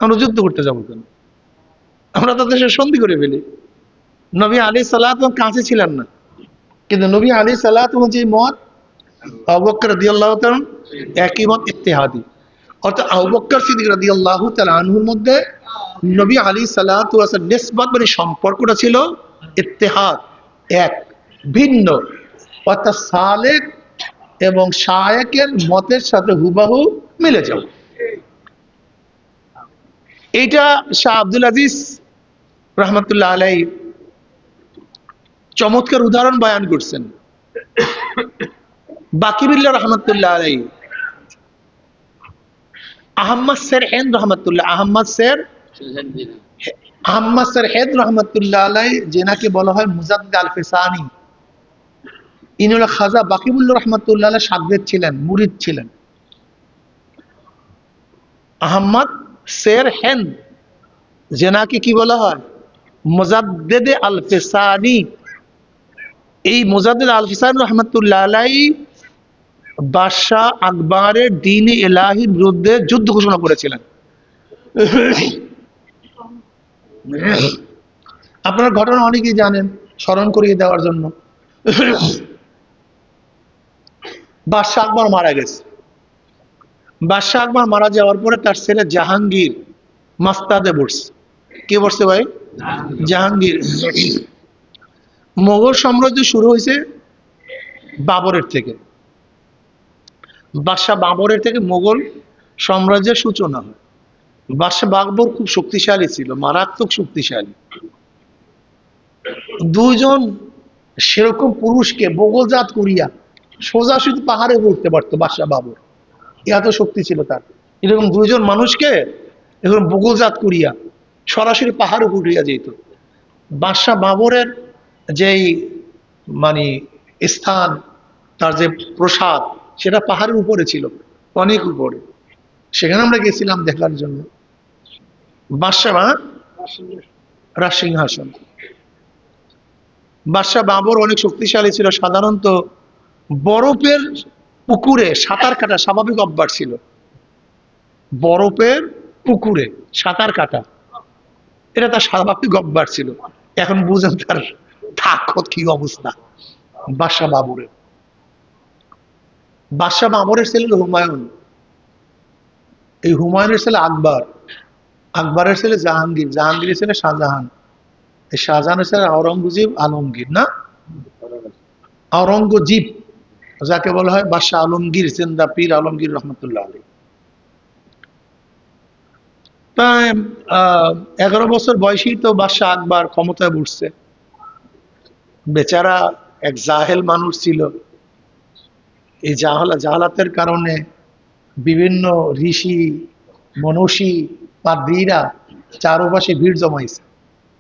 আমরা যুদ্ধ করতে যাবো কেন? আমরা তাদের সাথে সন্ধি করে ফেলি। নবী আলাইহিস সালাতু কাছে ছিলেন না, কিন্তু নবী আলাইহিস সালাতু যে মত, আবু বকর রাদিয়াল্লাহু তাআলা একই মত, ইত্তেহাদি। অর্থাৎ আবু বকর সিদ্দিক রাদিয়াল্লাহু তাআলা আনহুর মধ্যে নবী আলাইহিস সালাতু ওয়াস নিসবত মানে সম্পর্কটা ছিল ইত্তেহাদ, এক, ভিন্ন। অর্থাৎ সালেক এবং শায়েকের মতের সাথে হুবাহু মিলে যাও। এইটা শাহ আব্দুল আজিজ রহমতুল্লাহ আলাই চমৎকার উদাহরণ বয়ান করছেন। বাকিবিল্লাহ রহমতুল্লাহ আলাই, আহম্মদ সের হেন্দ রহমতুল্লাহ, আহম্মদ সের হেদ রহমতুল্লাহ আলাই, যেনাকে বলা হয় মুজাদ্দিদ আল ফিসানি, ইনি হলো খাজা বাকিবুল্লাহ রহমতুল্লাহ আলাই শাগরেদ ছিলেন, মুরিদ ছিলেন। আহম্মদ সের হেন্দ, যেনাকে কি বলা হয় মুজাদ্দিদ আল ফিসানি। এই মুজাদ্দিদ আল ফিসানি রহমতুল্লাহ আলাই বাদশাহ আকবরের দ্বীন ইলাহির বিরুদ্ধে যুদ্ধ ঘোষণা করেছিলেন। আপনার ঘটনা অনেকেই জানেন, স্মরণ করিয়ে দেওয়ার জন্য। বাদশাহ আকবর মারা গেছে। বাদশাহ আকবর মারা যাওয়ার পরে তার ছেলে জাহাঙ্গীর মাস্তাদে বসছে। কে বসছে ভাই? জাহাঙ্গীর। মোগল সাম্রাজ্য শুরু হয়েছে বাবরের থেকে। বাদশাহ বাবরের থেকে মোগল সাম্রাজ্যের সূচনা হয়। বাদশাহ বাবর খুব শক্তিশালী ছিল, মারাত্মক শক্তিশালী। দুইজন সেরকম পুরুষকে বগলজাত করিয়া সোজাসুজি পাহাড়ে উঠতে পারতো বাদশাহ বাবর, এত শক্তি ছিল তার। এরকম দুইজন মানুষকে এরকম বগলজাত করিয়া সরাসরি পাহাড়ে উঠিয়া যেত। বাদশাহ বাবরের যেই মানে স্থান, তার যে প্রসাদ, সেটা পাহাড়ের উপরে ছিল, অনেক উপরে। সেখানে আমরা গেছিলাম দেখার জন্য। বাদশাহ রাজসিংহাসন। বাদশাহ বাবর অনেক শক্তিশালী ছিল। সাধারণত বরফের পুকুরে সাঁতার কাটা স্বাভাবিক অভ্যাস ছিল। বরফের পুকুরে সাঁতার কাটা, এটা তার স্বাভাবিক অভ্যাস ছিল। এখন বুঝেন তার তাকত কি অবস্থা বাদশাহ বাবরের। বাদশাহ বাবরের ছেলে হুমায়ুন, এই হুমায়ুনের ছেলে আকবর, আকবরের ছেলে জাহাঙ্গীর, জাহাঙ্গীরের ছেলে শাহজাহান, এই শাহজাহানের ছেলে আওরঙ্গজেব আলমগীর, না আওরঙ্গজীব, যাকে বলা হয় বাদশাহ আলমগীর, জিন্দা পীর আলমগীর রহমতুল্লাহ আলী। প্রায় 11 বছর বয়সেই তো বাদশাহ আকবর ক্ষমতায় বসছে। বেচারা এক জাহেল মানুষ ছিল। এই জাহালাতের কারণে বিভিন্ন ঋষি মনীষী পাদ্রীরা চারপাশে ভিড় জমাইছে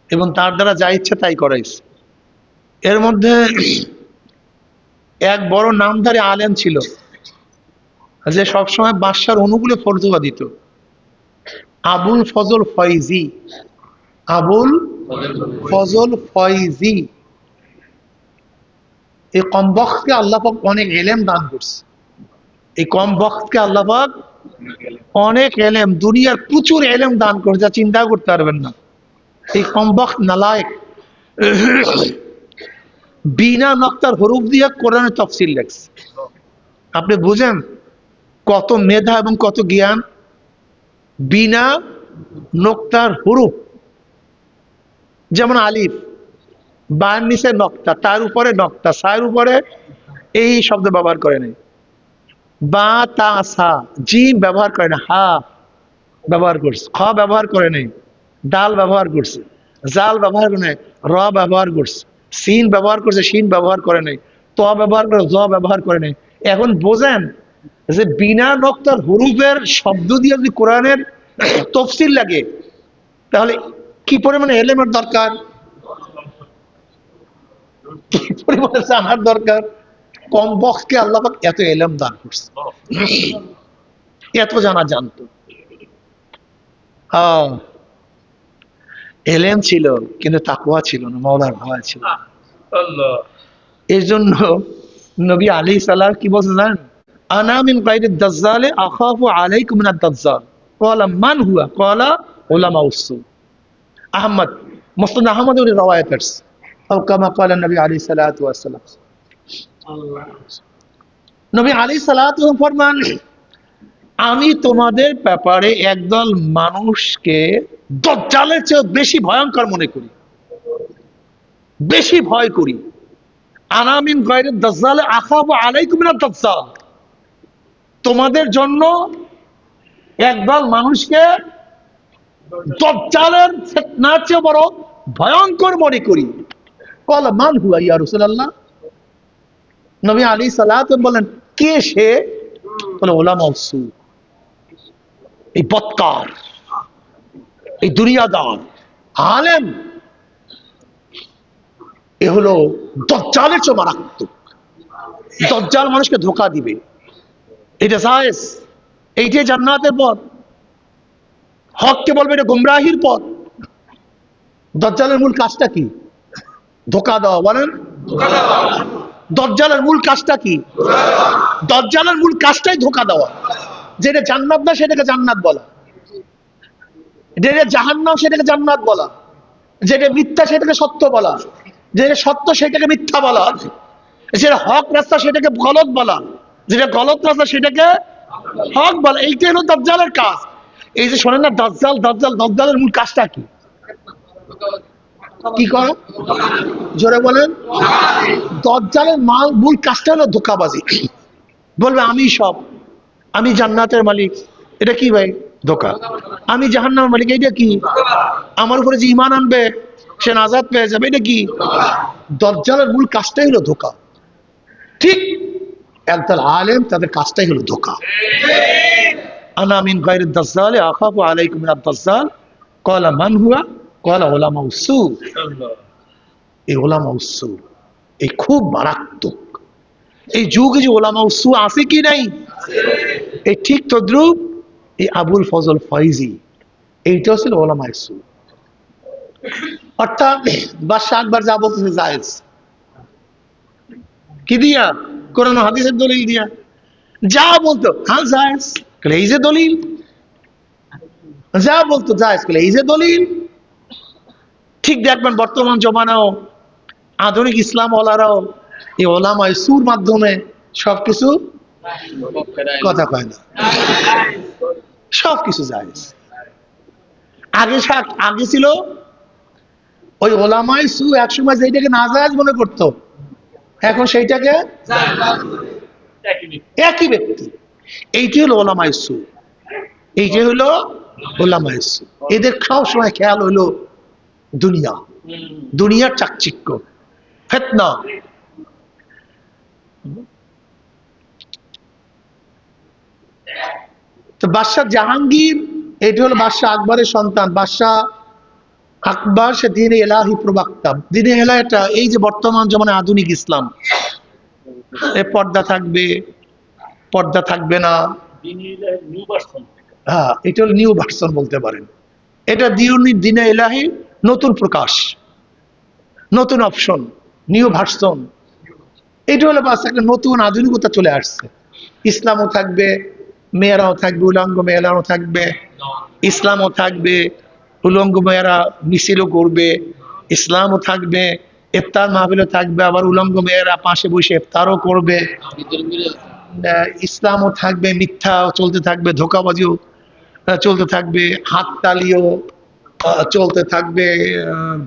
এবং তার দ্বারা যা ইচ্ছে তাই করাইছে। এর মধ্যে এক বড় নামধারী আলেম ছিল, যে সবসময় বাদশার অনুকূলে ফতোয়া দিত, আবুল ফজল ফয়জি। আবুল ফজল ফয়জি, এই কম বখতকে আল্লাহ পাক অনেক এলেম দান করছে। এই কম বখতকে আল্লাহ পাক অনেক এলেম, দুনিয়ার প্রচুর এলেম দান করে, যা চিন্তা করতে পারবেন না। এই কম বখত নালায়েক বিনা নক্তার হরুফ দিয়ে কোরআনের তাফসীর লেখছে। আপনি বুঝেন কত মেধা এবং কত জ্ঞান। বিনা নক্তার হরুফ, যেমন আলিফ, বার নিচে নক্তা, তার উপরে নক্তা, সায়ের উপরে এই শব্দ ব্যবহার করে নাই। বা তা সা, জিম ব্যবহার করে না, হা ব্যবহার করছে। খ ব্যবহার করে নাই, ডাল ব্যবহার করছে। জাল ব্যবহার করে নাই, র ব্যবহার করছে। সিন ব্যবহার করছে, শিন ব্যবহার করে নাই। ত ব্যবহার করে, জ ব্যবহার করে নাই। এখন বোঝেন যে বিনা নক্তার হরুফের শব্দ দিয়ে যদি কোরআনের তফসিল লাগে, তাহলে কি পরিমাণে এলেমের দরকার, কি পরিমাণে জানার দরকার। কম বক্সকে আল্লাহ পাক এত এলেম দান করছে, এত জানা জানতো। এলেম ছিল কিন্তু তাকওয়া ছিল না, মাওলার ভয় ছিল। এর জন্য নবী আলাইহিস সালাম কি বলছেন জানেন? আনা মিন গায়রি দাজ্জাল আখাফু আলাইকুম মিনাদ দাজ্জাল। ক্বালা মান হুয়া? ক্বালা উলামা উসসু। আহমদ, মুসনাদ আহমদ এর রওয়ায়াত আছে। আও কামা ক্বালা নবী আলাইহিস সালাতু ওয়াস সালাম। নবী আলাইহিস সালাতু ফরমান, আমি তোমাদের ব্যাপারে একদল মানুষকে দাজ্জালের চেয়ে বেশি ভয়ঙ্কর মনে করি, বেশি ভয় করি। আনা মিন গায়রি দাজ্জাল আখাফু আলাইকুম মিনাদ দাজ্জাল। তোমাদের জন্য একদল মানুষকে দাজ্জালের ফিতনার চেয়ে বড় ভয়ঙ্কর মনে করি। ক্বালা মান হুয়া ইয়া রাসূলুল্লাহ? নবী আলাইহিস সালাতু বলেন, কে সে? বলে উলামা উসসু, এই বদকার, এই দুনিয়াদার, আলেম, এ হলো দাজ্জালের চেয়ে মারাত্মক। দাজ্জাল মানুষকে ধোঁকা দিবে, এটা জায়েজ, এইটাই জান্নাতের পথ। হককে বলবে এটা গুমরাহির পথ। দাজ্জালের মূল কাজটা কি? ধোঁকা দেওয়া। বলেন, দাজ্জালের মূল কাজটা কি? দাজ্জালের মূল কাজটাই ধোঁকা দেওয়া। যেটা জান্নাত না সেটাকে জান্নাত বলা, যেটা জাহান্নাম সেটাকে জান্নাত বলা, যেটা মিথ্যা সেটাকে সত্য বলা, যেটা সত্য সেটাকে মিথ্যা বলা, যেটা হক রাস্তা সেটাকে গলত বলা, যেটা গলত রাস্তা সেটাকে হক বলা। এইটাই হলো দাজ্জালের কাজ। এই যে শোনেন না, দাজ্জাল দাজ্জাল, দাজ্জালের মূল কাজটা কি? কি করে? জোরে বলেন। দাজ্জালের মূল কাজটা হলো ধোঁকাবাজি। বলবে আমি সব, আমি জান্নাতের মালিক, এটা কি ভাই? ধোঁকা। আমি জাহান্নামের মালিক, এটা কি? আমার উপরে যে ঈমান আনবে সে নাজাত পেয়ে যাবে, এটা কি? দাজ্জালের মূল কাজটাই হলো ধোঁকা। ঠিক একদল আলেম, তাদের কাজটাই হলো ধোঁকা। আনা মিন গায়রি দাজ্জাল আখাফু আলাইকুম মিনাদ দাজ্জাল। ক্বালা মান হুয়া? ক্বালা উলামা উসসু। এই উলামা উসসু, এই খুব মারাত্মক। এই যুগে যে উলামা উসসু আছে কি নাই? এই ঠিক তদ্রুপ এই আবুল ফজল ফয়জি, এইটা ছিল উলামা উসসু। অর্থাৎ বাদশা আকবর যা বলতেছে জায়েজ, কি দিয়া? কোরআন হাদিসের দলিল দিয়া। যা বলতো হ্যাঁ জায়েজ, এই যে দলিল। যা বলতো জায়েজ, এই যে দলিল। ঠিক দেখবেন বর্তমান জমানাও আধুনিক ইসলাম ওলারাও এই ওলামা উসসুর মাধ্যমে সবকিছু কথা কয় না, সবকিছু জায়েজ। আগে ছিল ওই ওলামা উসসু একসময় যেটাকে নাজায়েজ মনে করতো, এখন সেইটাকে একই ব্যক্তি। এইটি হলো ওলামা উসসু, এইটি হলো ওলামা উসসু। এদের সব সময় খেয়াল হলো দুনিয়া, দুনিয়ার চাকচিক্য, ফিতনা। তো বাদশাহ জাহাঙ্গীর, এটি হলো বাদশাহ আকবরের সন্তান। বাদশাহ আকবর সে দ্বীনে ইলাহি প্রবক্তা। দ্বীনে ইলাহিটা এই যে বর্তমান জমানে আধুনিক ইসলাম, এ পর্দা থাকবে, পর্দা থাকবে না। হ্যাঁ, এটা হলো নিউ ভার্সন বলতে পারেন। এটা দ্বীনে ইলাহি নতুন প্রকাশ, নতুন অপশন, নিউ ভার্সন। এটা হলো বাস একটা নতুন আধুনিকতা চলে আসছে। ইসলামও থাকবে, মেয়েরাও থাকবে, উলঙ্গ মেয়েরাও থাকবে, ইসলামও থাকবে, উলঙ্গ মেয়েরা মিছিলও করবে, ইসলামও থাকবে, ইফতার মাহফিলও থাকবে, আবার উলঙ্গ মেয়েরা পাশে বসে ইফতারও করবে। ইসলামও থাকবে, মিথ্যা চলতে থাকবে, ধোঁকাবাজিও চলতে থাকবে, হাততালিও চলতে থাকবে,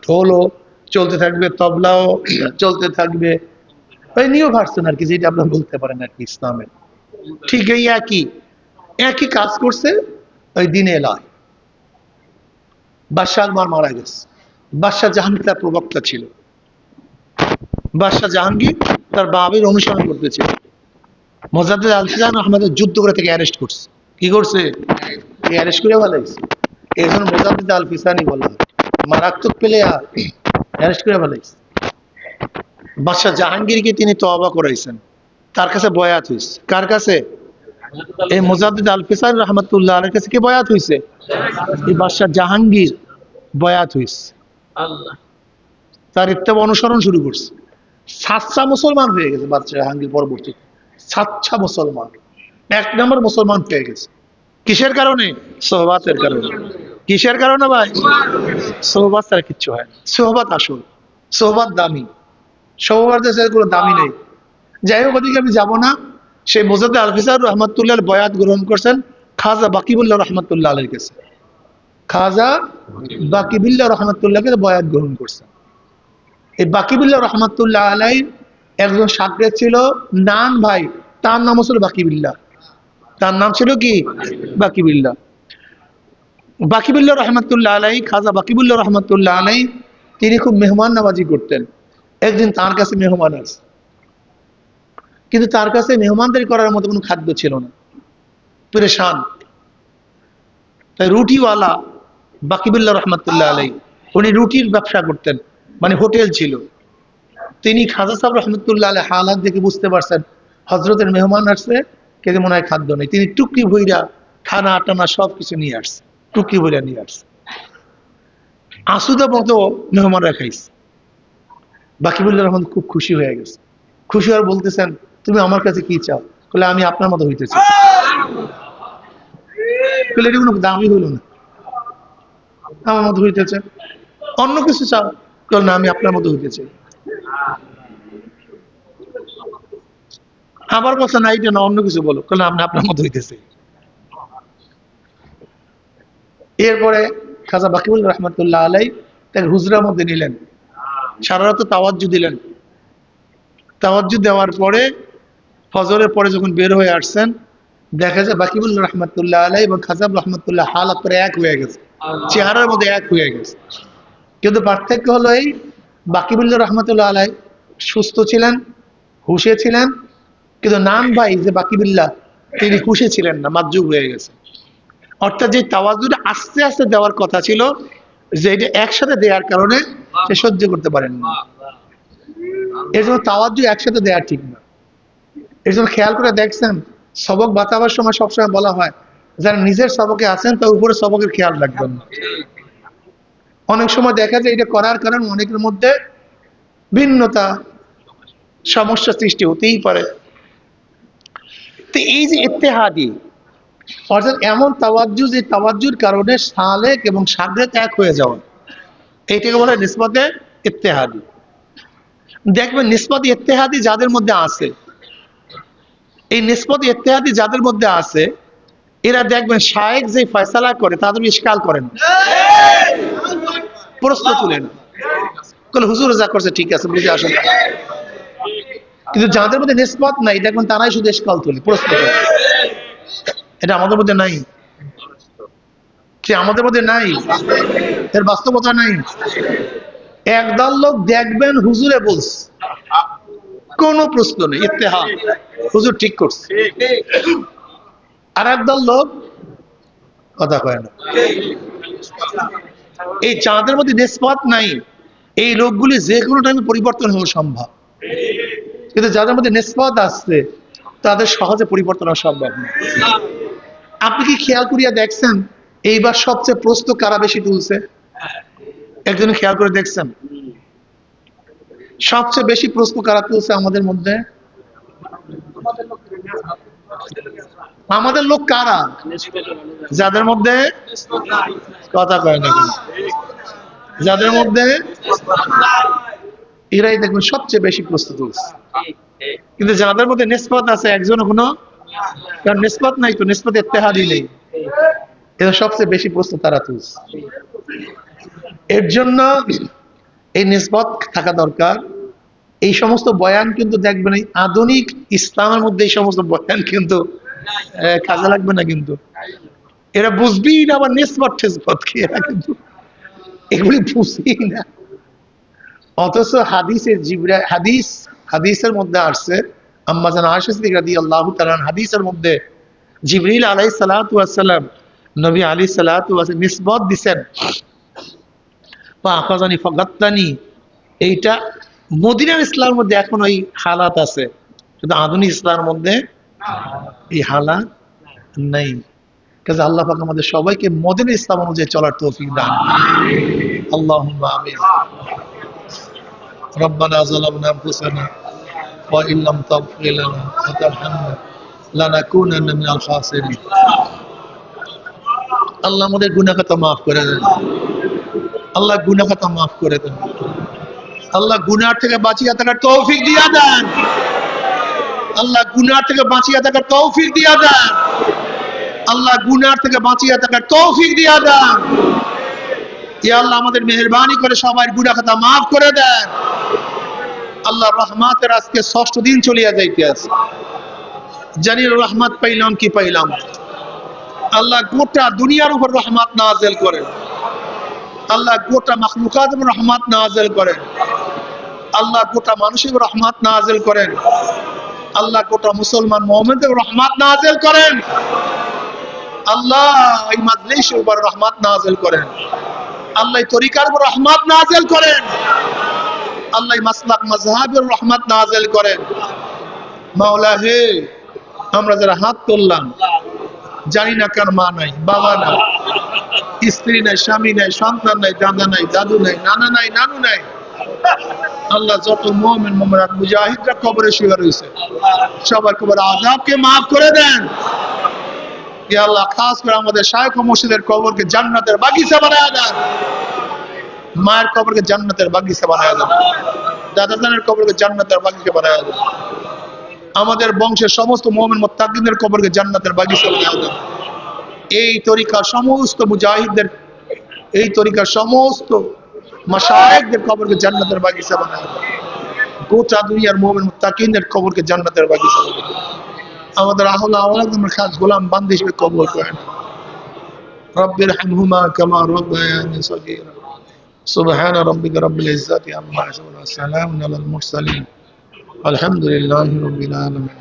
ঢোলও চলতে থাকবে, তবলাও চলতে থাকবে। ওই নিউ ভার্সন আর কি, যেটা আপনারা বলতে পারেন আর কি ইসলামের। ঠিক এই একই একই কাজ করছে ওই দিনে এলায়। বাদশাহ আকবর মারা গেছে, বাদশাহ জাহাঙ্গীর তার প্রবক্তা ছিল। বাদশাহ জাহাঙ্গীর তার বাবের অনুসরণ করতেছিল। মোজাদ্দেদ আল-ফিসান আহমেদের যুদ্ধ করে থেকে অ্যারেস্ট করছে। কি করছে? অ্যারেস্ট করে ফেলাইছে। এই জন্য মোজাদ্দেদ আল-ফিসানি বলা হয়, মারাত্মক প্লেয়ার, অ্যারেস্ট করে ফেলাইছে। বাদশাহ জাহাঙ্গীরকে তিনি তওবা করাইছেন, তার কাছে বয়াত হয়েছে। কার কাছে? এই মোজাদ্দেদ আল-ফিসানি রহমাতুল্লাহ আলাইহির কাছে কি বয়াত হয়েছে? এই বাদশাহ জাহাঙ্গীর বয়াত হয়েছে, তার ইত্তেবা অনুসরণ শুরু করছে। সাচ্চা মুসলমান হয়ে গেছে বাচ্চা জাহাঙ্গীর পরবর্তী, সাচ্চা মুসলমান, 1 নম্বর মুসলমান হয়ে গেছে। কিসের কারণে? সোহবাতের কারণে। কিসের কারণে ভাই? সোহবাত ছাড়া কিচ্ছু হয় না। সোহবাত আসল, সোহবাত দামি, সোহবাতের সাথে কোনো দামি নেই। যাই হোক, ওদিকে আমি যাবো না। সেই মোজাদ্দেদ আল-ফিসার রহমাতুল্লাহ বয়াত গ্রহণ করছেন খাজা বাকিবুল্লাহ রহমাতুল্লাহ আলাইহির কাছে। খাজা বাকিবুল্লাহ রহমাতুল্লাহকে বয়াত গ্রহণ করছেন। এই বাকিবুল্লাহ রহমাতুল্লাহ আলাইহির একজন সাগরেদ ছিল নান ভাই, তার নাম ছিল বাকিবুল্লাহ। তার নাম ছিল কি? বাকিবুল্লাহ। বাকিবুল্লাহ রহমাতুল্লাহ আলাইহি, খাজা বাকিবুল্লাহ রহমাতুল্লাহ আলাইহি, তিনি খুব মেহমান নওয়াজি করতেন। একদিন তার কাছে মেহমান আছে, কিন্তু তার কাছে মেহমানদারি করার মতো কোনো খাদ্য ছিল না, পরেশান। তাই রুটিওয়ালা বাকিবুল্লাহ রহমাতুল্লাহ আলাইহি, উনি রুটির ব্যবসা করতেন, মানে হোটেল ছিল। তিনি খাজা সাহেব রহমতুল্লাহ আলাইহি হালাত দেখে বুঝতে পারছেন হজরতের মেহমান আসছে, কিন্তু মনে হয় খাদ্য নেই। তিনি টুকরি ভইরা খানা টানা সব কিছু নিয়ে আসছে, টুকরি ভইরা নিয়ে আসছে। আসুদা মতো মেহমানরা খাইছে। বাকিবুল্লাহ রহমান খুব খুশি হয়ে গেছে। খুশি আর বলতেছেন, তুমি আমার কাছে কি চাও? বলে, আমি আপনার মতো হইতে চাই। বলে, এটা কোনো দামি হইল না, আমার মতো হইতে চাই। অন্য কিছু চাও? বলে, না, আমি আপনার মতো হইতে চাই। আবার বলছে, না, এটা না, অন্য কিছু বলো। বলে, আমি আপনার মতো হইতে চাই। এরপরে খাজা বাকিবুল্লাহ রহমতুল্লাহ আলাইহি তার হুজরার মধ্যে নিলেন, সারা রাত তাওয়াজ্জু দিলেন। তাওয়াজ্জু দেওয়ার পরে ফজরের পরে যখন বের হয়ে আসছেন, দেখা যায় বাকিবুল্লাহ রহমতুল্লাহ আলাইহি এবং খাজা রহমতুল্লাহ হালাত করে এক হয়ে গেছে, চেহারার মধ্যে এক হয়ে গেছে। কিন্তু পার্থক্য হলো এই, বাকিবুল্লাহ রহমতুল্লাহ আলাইহি সুস্থ ছিলেন, হুশে ছিলেন, কিন্তু নাম ভাই যে বাকিবুল্লাহ, তিনি হুশে ছিলেন না, মাজজুব হয়ে গেছে। অর্থাৎ যে তাওয়াজ্জুটা আস্তে আস্তে দেওয়ার কথা ছিল, যে এটা একসাথে দেওয়ার কারণে সে সহ্য করতে পারেন না। এর জন্য তাওয়াজ্জু একসাথে দেওয়া ঠিক না। এর জন্য খেয়াল করে দেখছেন, সবক বাতাবার সময় সবসময় বলা হয়, যারা নিজের সবকে আছেন তার উপরে সবকের খেয়াল রাখবেন না। অনেক সময় দেখা যায় এটা করার কারণে অনেকের মধ্যে ভিন্নতা, সমস্যা সৃষ্টি হতেই পারে। তো এই যে ইত্তেহাদি, অর্থাৎ এমন তাওয়াজ্জু, যে তাওয়াজ্জুর কারণে সালেক এবং সাগরেদ এক হয়ে যাওয়া, এইটাকে বলে নিসবতে ইত্তেহাদি। দেখবেন নিসবত ইত্তেহাদি যাদের মধ্যে আছে, এই নিসবত ইত্তেহাদি যাদের মধ্যে আছে, এরা দেখবেন শায়েখ যে ফয়সালা করে তাদের ইশকাল করেন, প্রশ্ন তুলেন, হুজুর যা করছে ঠিক আছে, বুঝে আসেন। কিন্তু যাদের মধ্যে নিসবত নাই, দেখবেন তারাই শুধু ইশকাল তুলে, প্রশ্ন তোলে। এটা আমাদের মধ্যে নাই, কি আমাদের মধ্যে নাই? এর বাস্তবতা নাই। একদল লোক দেখবেন হুজুরে বলছে, কোনো প্রশ্ন নেই, ইত্তেহাদ, হুজুর ঠিক করছে। আর একদল লোক কথা কয় না। এই যাদের মধ্যে নিসবত নাই, এই লোকগুলি যে কোনো টাইমে পরিবর্তন হওয়া সম্ভব, কিন্তু যাদের মধ্যে নিসবত আসছে তাদের সহজে পরিবর্তন হওয়া সম্ভব না। আপনি কি খেয়াল করিয়া দেখছেন এইবার সবচেয়ে প্রশ্ন কারা বেশি তুলছে? একজন খেয়াল করে দেখছেন সবচেয়ে বেশি প্রশ্ন কারা তুলছে আমাদের মধ্যে? আমাদের লোক কারা? যাদের মধ্যে কথা কয় না, যাদের মধ্যে, এরাই দেখবেন সবচেয়ে বেশি প্রশ্ন তুলছে। কিন্তু যাদের মধ্যে নিসবত আছে একজন কোনো, কারণ নিসবত নাই তো, নিসবত ইত্তেহাদি নেই, এরা সবচেয়ে বেশি প্রশ্ন তারা তুলছে। এর জন্য এই নিসবত থাকা দরকার। এই সমস্ত বয়ান কিন্তু দেখবেন এই আধুনিক ইসলামের মধ্যে এই সমস্ত বয়ান কিন্তু কাজে লাগবে না, কিন্তু এরা বুঝবেই না আবার নিসবত টিসবত কি, এরা কিন্তু এগুলি বুঝবেই না। অথচ হাদিসের মধ্যে আসছে, আম্মা জান আয়েশা সিদ্দিকা রাদিয়াল্লাহু তাআলা হাদিসের মধ্যে জিবরিল আলাইহিস সালাতু ওয়াস সালাম নবী আলাইহিস সালাতু ওয়াস নিসবত দিবেন, পা আখাযানি ফাগাত্তানি। এইটা মদিনার ইসলামের মধ্যে এখন ওই হালাত আছে, কিন্তু আধুনিক ইসলামের মধ্যে এই হালাত নেই। কাজে আল্লাহ পাক আমাদের সবাইকে মদিনার ইসলাম অনুযায়ী চলার তৌফিক দান। আল্লাহুম্মা আমিন। ربنا ظلمنا أنفسنا وإن لم تغفر لنا وترحمنا لنكونن من الخاسرين আল্লাহ আমাদের গুনাহ খাতা maaf করে দেন আল্লাহ গুনাহ খাতা maaf করে দেন আল্লাহ গুনাহ থেকে বাঁচিয়ে থাকার তৌফিক দিয়া দেন আল্লাহ গুনাহ থেকে বাঁচিয়ে থাকার তৌফিক দিয়া দেন আল্লাহ গুনাহ থেকে বাঁচিয়ে থাকার তৌফিক দিয়া দেন ইয়া আল্লাহ আমাদের মেহেরবানি করে সবার গুনাহ খাতা maaf করে দেন আল্লাহ রহমতের আজকে ৬ষ্ঠ দিন চলিয়া যাইতে আছে জানি রহমত পাইলাম কি পাইলাম আল্লাহ গোটা দুনিয়ার উপর রহমত নাযিল করেন আল্লাহ গোটা মাখলুকাতের উপর রহমত নাযিল করেন আল্লাহ গোটা মানুষের উপর রহমত নাযিল করেন আল্লাহ গোটা মুসলমান মুমিনদের উপর রহমত নাযিল করেন আল্লাহ এই মাজলিসের উপর রহমত নাযিল করেন আল্লাহ এই তরিকার উপর রহমত নাযিল করেন আল্লাহ মাসলাক মাযহাবের রহমত নাযিল করেন মাওলা হে আমরা যারা হাত তুললাম জানি না কার মা নাই বাবা নাই স্ত্রী নাই স্বামী নাই সন্তান নাই দাদা নাই দাদু নাই নানা নাই নানু নাই আল্লাহ যত মুমিন মুমিনাত মুজাহিদরা কবরে শুয়ে রয়েছে সবার কবর আযাবকে maaf করে দেন ইয়া আল্লাহ খাস করে আমাদের শায়খ ও মুর্শিদের কবরকে জান্নাতের বাগিচা বানায়া দেন মায়ের কবরকে জান্নাতের বাগিচা বানায়া দেন দাদা জানের কবরকে জান্নাতের বাগিচা বানায়া দেন আমাদের বংশের সমস্ত মুমিন মুত্তাকিনদের কবরকে জান্নাতের বাগিচা বানায়া দেন এই তরিকার সমস্ত মুজাহিদদের এই তরিকার সমস্ত মাশায়েখদের কবরকে জান্নাতের বাগিচা বানায়া দেন গোটা দুনিয়ার মুমিন মুত্তাকিনদের কবরকে জান্নাতের বাগিচা বানায়া দেন আমাদের আহলে আওলাদের খাস গোলাম বান্দী হিসেবে কবুল করেন রব্বির হামহুমা কামা রাব্বায়ানি সগীরা সুবহান রাব্বিকা রাব্বিল ইজ্জাতি আম্মা ইয়াসিফুন ওয়া সালামুন আলাল মুরসালিন আলহামদুলিল্লাহি রাব্বিল আলামিন